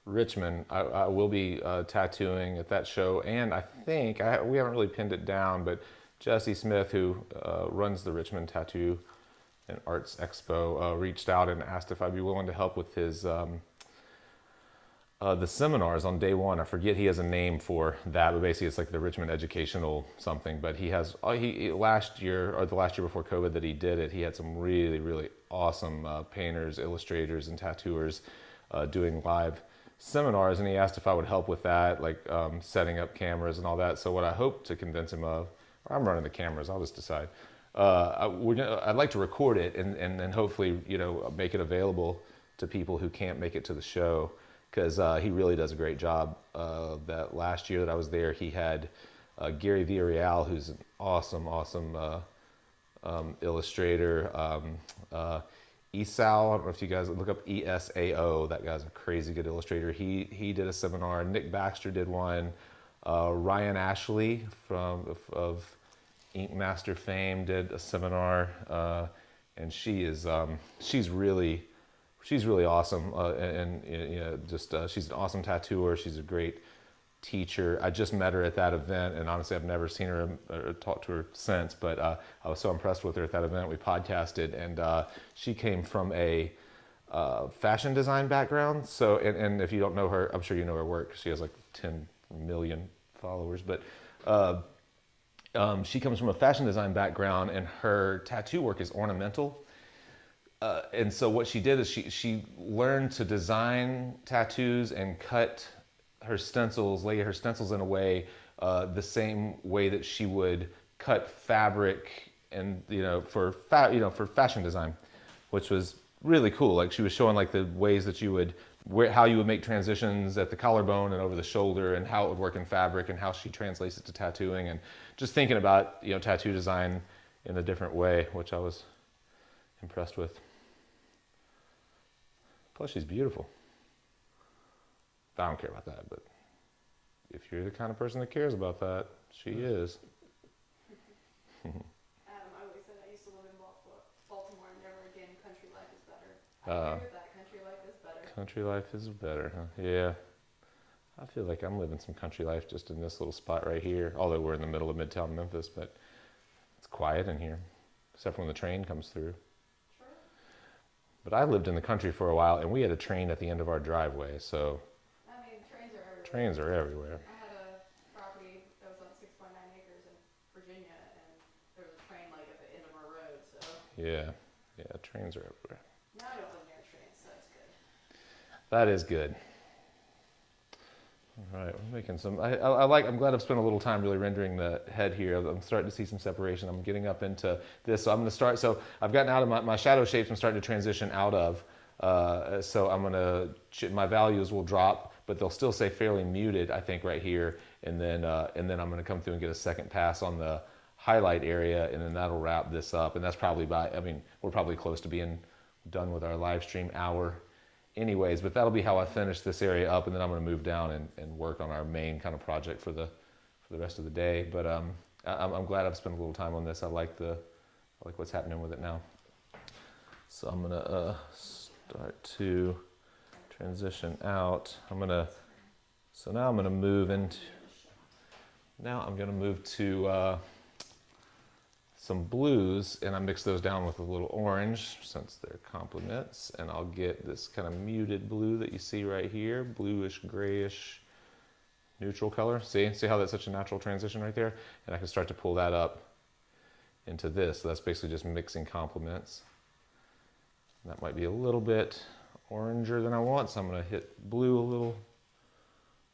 Richmond, I will be tattooing at that show, and I think, we haven't really pinned it down, but Jesse Smith, who runs the Richmond Tattoo and Arts Expo, reached out and asked if I'd be willing to help with his the seminars on day one. I forget he has a name for that, but basically it's like the Richmond Educational something. But he has, last year, or the last year before COVID that he did it, he had some really, really awesome painters, illustrators, and tattooers doing live seminars, and he asked if I would help with that, like setting up cameras and all that. So what I hope to convince him of, or I'm running the cameras, I'll just decide. I'd like to record it and hopefully, make it available to people who can't make it to the show, because he really does a great job. That last year that I was there, he had Gary Villarreal, who's an awesome illustrator. Esau, I don't know if you guys look up ESAO. That guy's a crazy good illustrator. He did a seminar. Nick Baxter did one. Ryan Ashley of Ink Master fame did a seminar, and she's really awesome. She's an awesome tattooer. She's a great teacher. I just met her at that event, and honestly, I've never seen her or talked to her since, but I was so impressed with her at that event. We podcasted, and she came from a fashion design background. So, and if you don't know her, I'm sure you know her work. She has like 10 million followers, but she comes from a fashion design background, and her tattoo work is ornamental. And so what she did is she learned to design tattoos and lay her stencils in a way, the same way that she would cut fabric, and for fashion design, which was really cool. Like she was showing like the ways that you would, how you would make transitions at the collarbone and over the shoulder, and how it would work in fabric, and how she translates it to tattooing, and just thinking about, you know, tattoo design in a different way, which I was impressed with. Plus she's beautiful. I don't care about that, but if you're the kind of person that cares about that, she is. Adam, I always said I used to live in Baltimore, and never again, country life is better. I agree with that. Country life is better. Country life is better, huh? Yeah. I feel like I'm living some country life just in this little spot right here, although we're in the middle of Midtown Memphis, but it's quiet in here, except for when the train comes through. True. But I lived in the country for a while, and we had a train at the end of our driveway, so... I mean, trains are everywhere. Trains are everywhere. I had a property that was on 6.9 acres in Virginia, and there was a train like at the end of our road, so... Yeah, trains are everywhere. Now I don't live near trains, so that's good. That is good. All right, we're making some, I'm glad I've spent a little time really rendering the head here. I'm starting to see some separation. I'm getting up into this, so I'm going to start, so I've gotten out of my shadow shapes. I'm starting to transition out of, so I'm going to, my values will drop, but they'll still stay fairly muted, I think, right here, and then I'm going to come through and get a second pass on the highlight area, and then that'll wrap this up, and that's probably we're probably close to being done with our live stream hour anyways, but that'll be how I finish this area up, and then I'm going to move down and work on our main kind of project for the rest of the day. But I'm glad I've spent a little time on this. I like what's happening with it now. So I'm going to start to transition out. So now I'm going to move into, now I'm going to move to some blues, and I mix those down with a little orange since they're complements, and I'll get this kind of muted blue that you see right here, bluish, grayish, neutral color. See how that's such a natural transition right there? And I can start to pull that up into this. So that's basically just mixing complements. And that might be a little bit oranger than I want, so I'm going to hit blue a little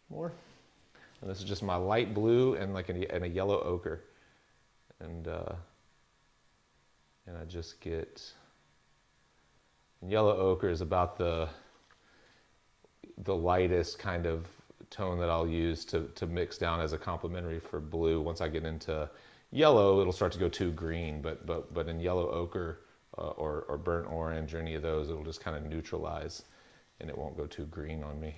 more. And this is just my light blue and like a yellow ochre. And I just get, and yellow ochre is about the lightest kind of tone that I'll use to mix down as a complementary for blue. Once I get into yellow, it'll start to go too green, but in yellow ochre or burnt orange or any of those, it'll just kind of neutralize and it won't go too green on me.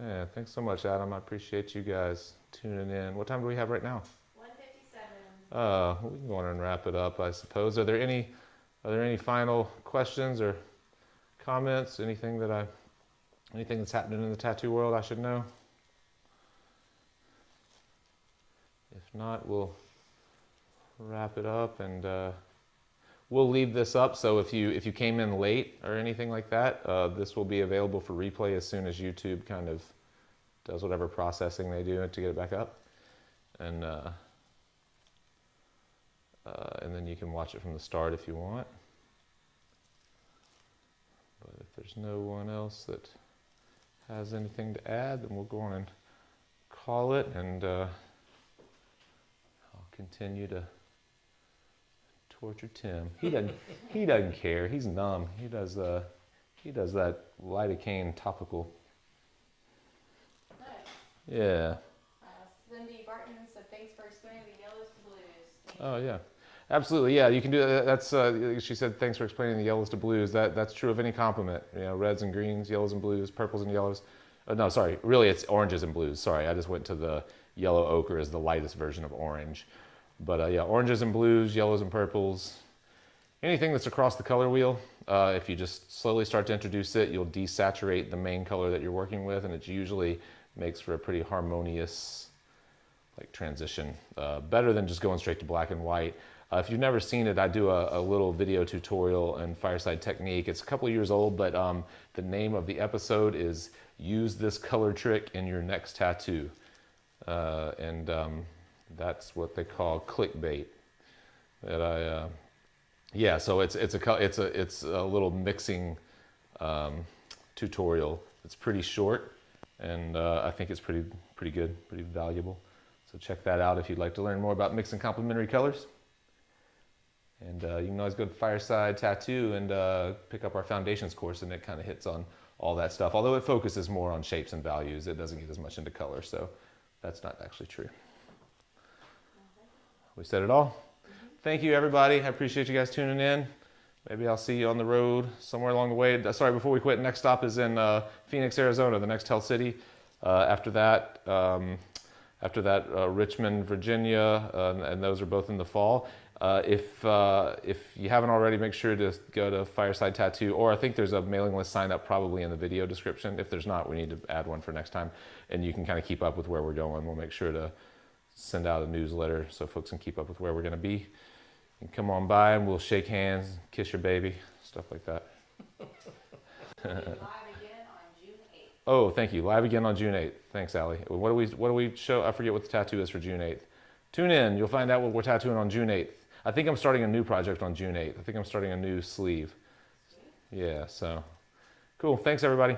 Yeah, thanks so much, Adam. I appreciate you guys tuning in. What time do we have right now? 1:57. We can go on and wrap it up, I suppose. Are there any final questions or comments? Anything that's happening in the tattoo world I should know? If not, we'll wrap it up, and we'll leave this up. So if you came in late or anything like that, this will be available for replay as soon as YouTube kind of does whatever processing they do to get it back up, and then you can watch it from the start if you want. But if there's no one else that has anything to add, then we'll go on and call it, and I'll continue to torture Tim. He doesn't care. He's numb. He does that lidocaine topical. Nice. Yeah. Cindy Barton said, "Thanks for explaining the yellows to blues." Oh yeah, absolutely. Yeah, you can do that. That's she said, "Thanks for explaining the yellows to blues." That's true of any compliment. You know, reds and greens, yellows and blues, purples and yellows. No, sorry. Really, it's oranges and blues. Sorry, I just went to the yellow ochre as the lightest version of orange. But yeah, oranges and blues, yellows and purples, anything that's across the color wheel. If you just slowly start to introduce it, you'll desaturate the main color that you're working with, and it usually makes for a pretty harmonious like transition. Better than just going straight to black and white. If you've never seen it, I do a little video tutorial in Fireside Technique. It's a couple of years old, but the name of the episode is "Use This Color Trick in Your Next Tattoo." That's what they call clickbait. So it's a little mixing tutorial. It's pretty short, and I think it's pretty good, pretty valuable. So check that out if you'd like to learn more about mixing complementary colors. And you can always go to Fireside Tattoo and pick up our foundations course, and it kind of hits on all that stuff. Although it focuses more on shapes and values, it doesn't get as much into color, so that's not actually true. We said it all. Thank you, everybody. I appreciate you guys tuning in. Maybe I'll see you on the road somewhere along the way. Sorry, before we quit, next stop is in Phoenix, Arizona, the next Hell City. After that, Richmond, Virginia, and those are both in the fall. If you haven't already, make sure to go to Fireside Tattoo, or I think there's a mailing list sign up probably in the video description. If there's not, we need to add one for next time, and you can kind of keep up with where we're going. We'll make sure to send out a newsletter so folks can keep up with where we're going to be. And come on by and we'll shake hands, kiss your baby, stuff like that. Live again on June 8th. Oh, thank you. Live again on June 8th. Thanks, Allie. What do we show? I forget what the tattoo is for June 8th. Tune in. You'll find out what we're tattooing on June 8th. I think I'm starting a new project on June 8th. I think I'm starting a new sleeve. Yeah, so cool. Thanks, everybody.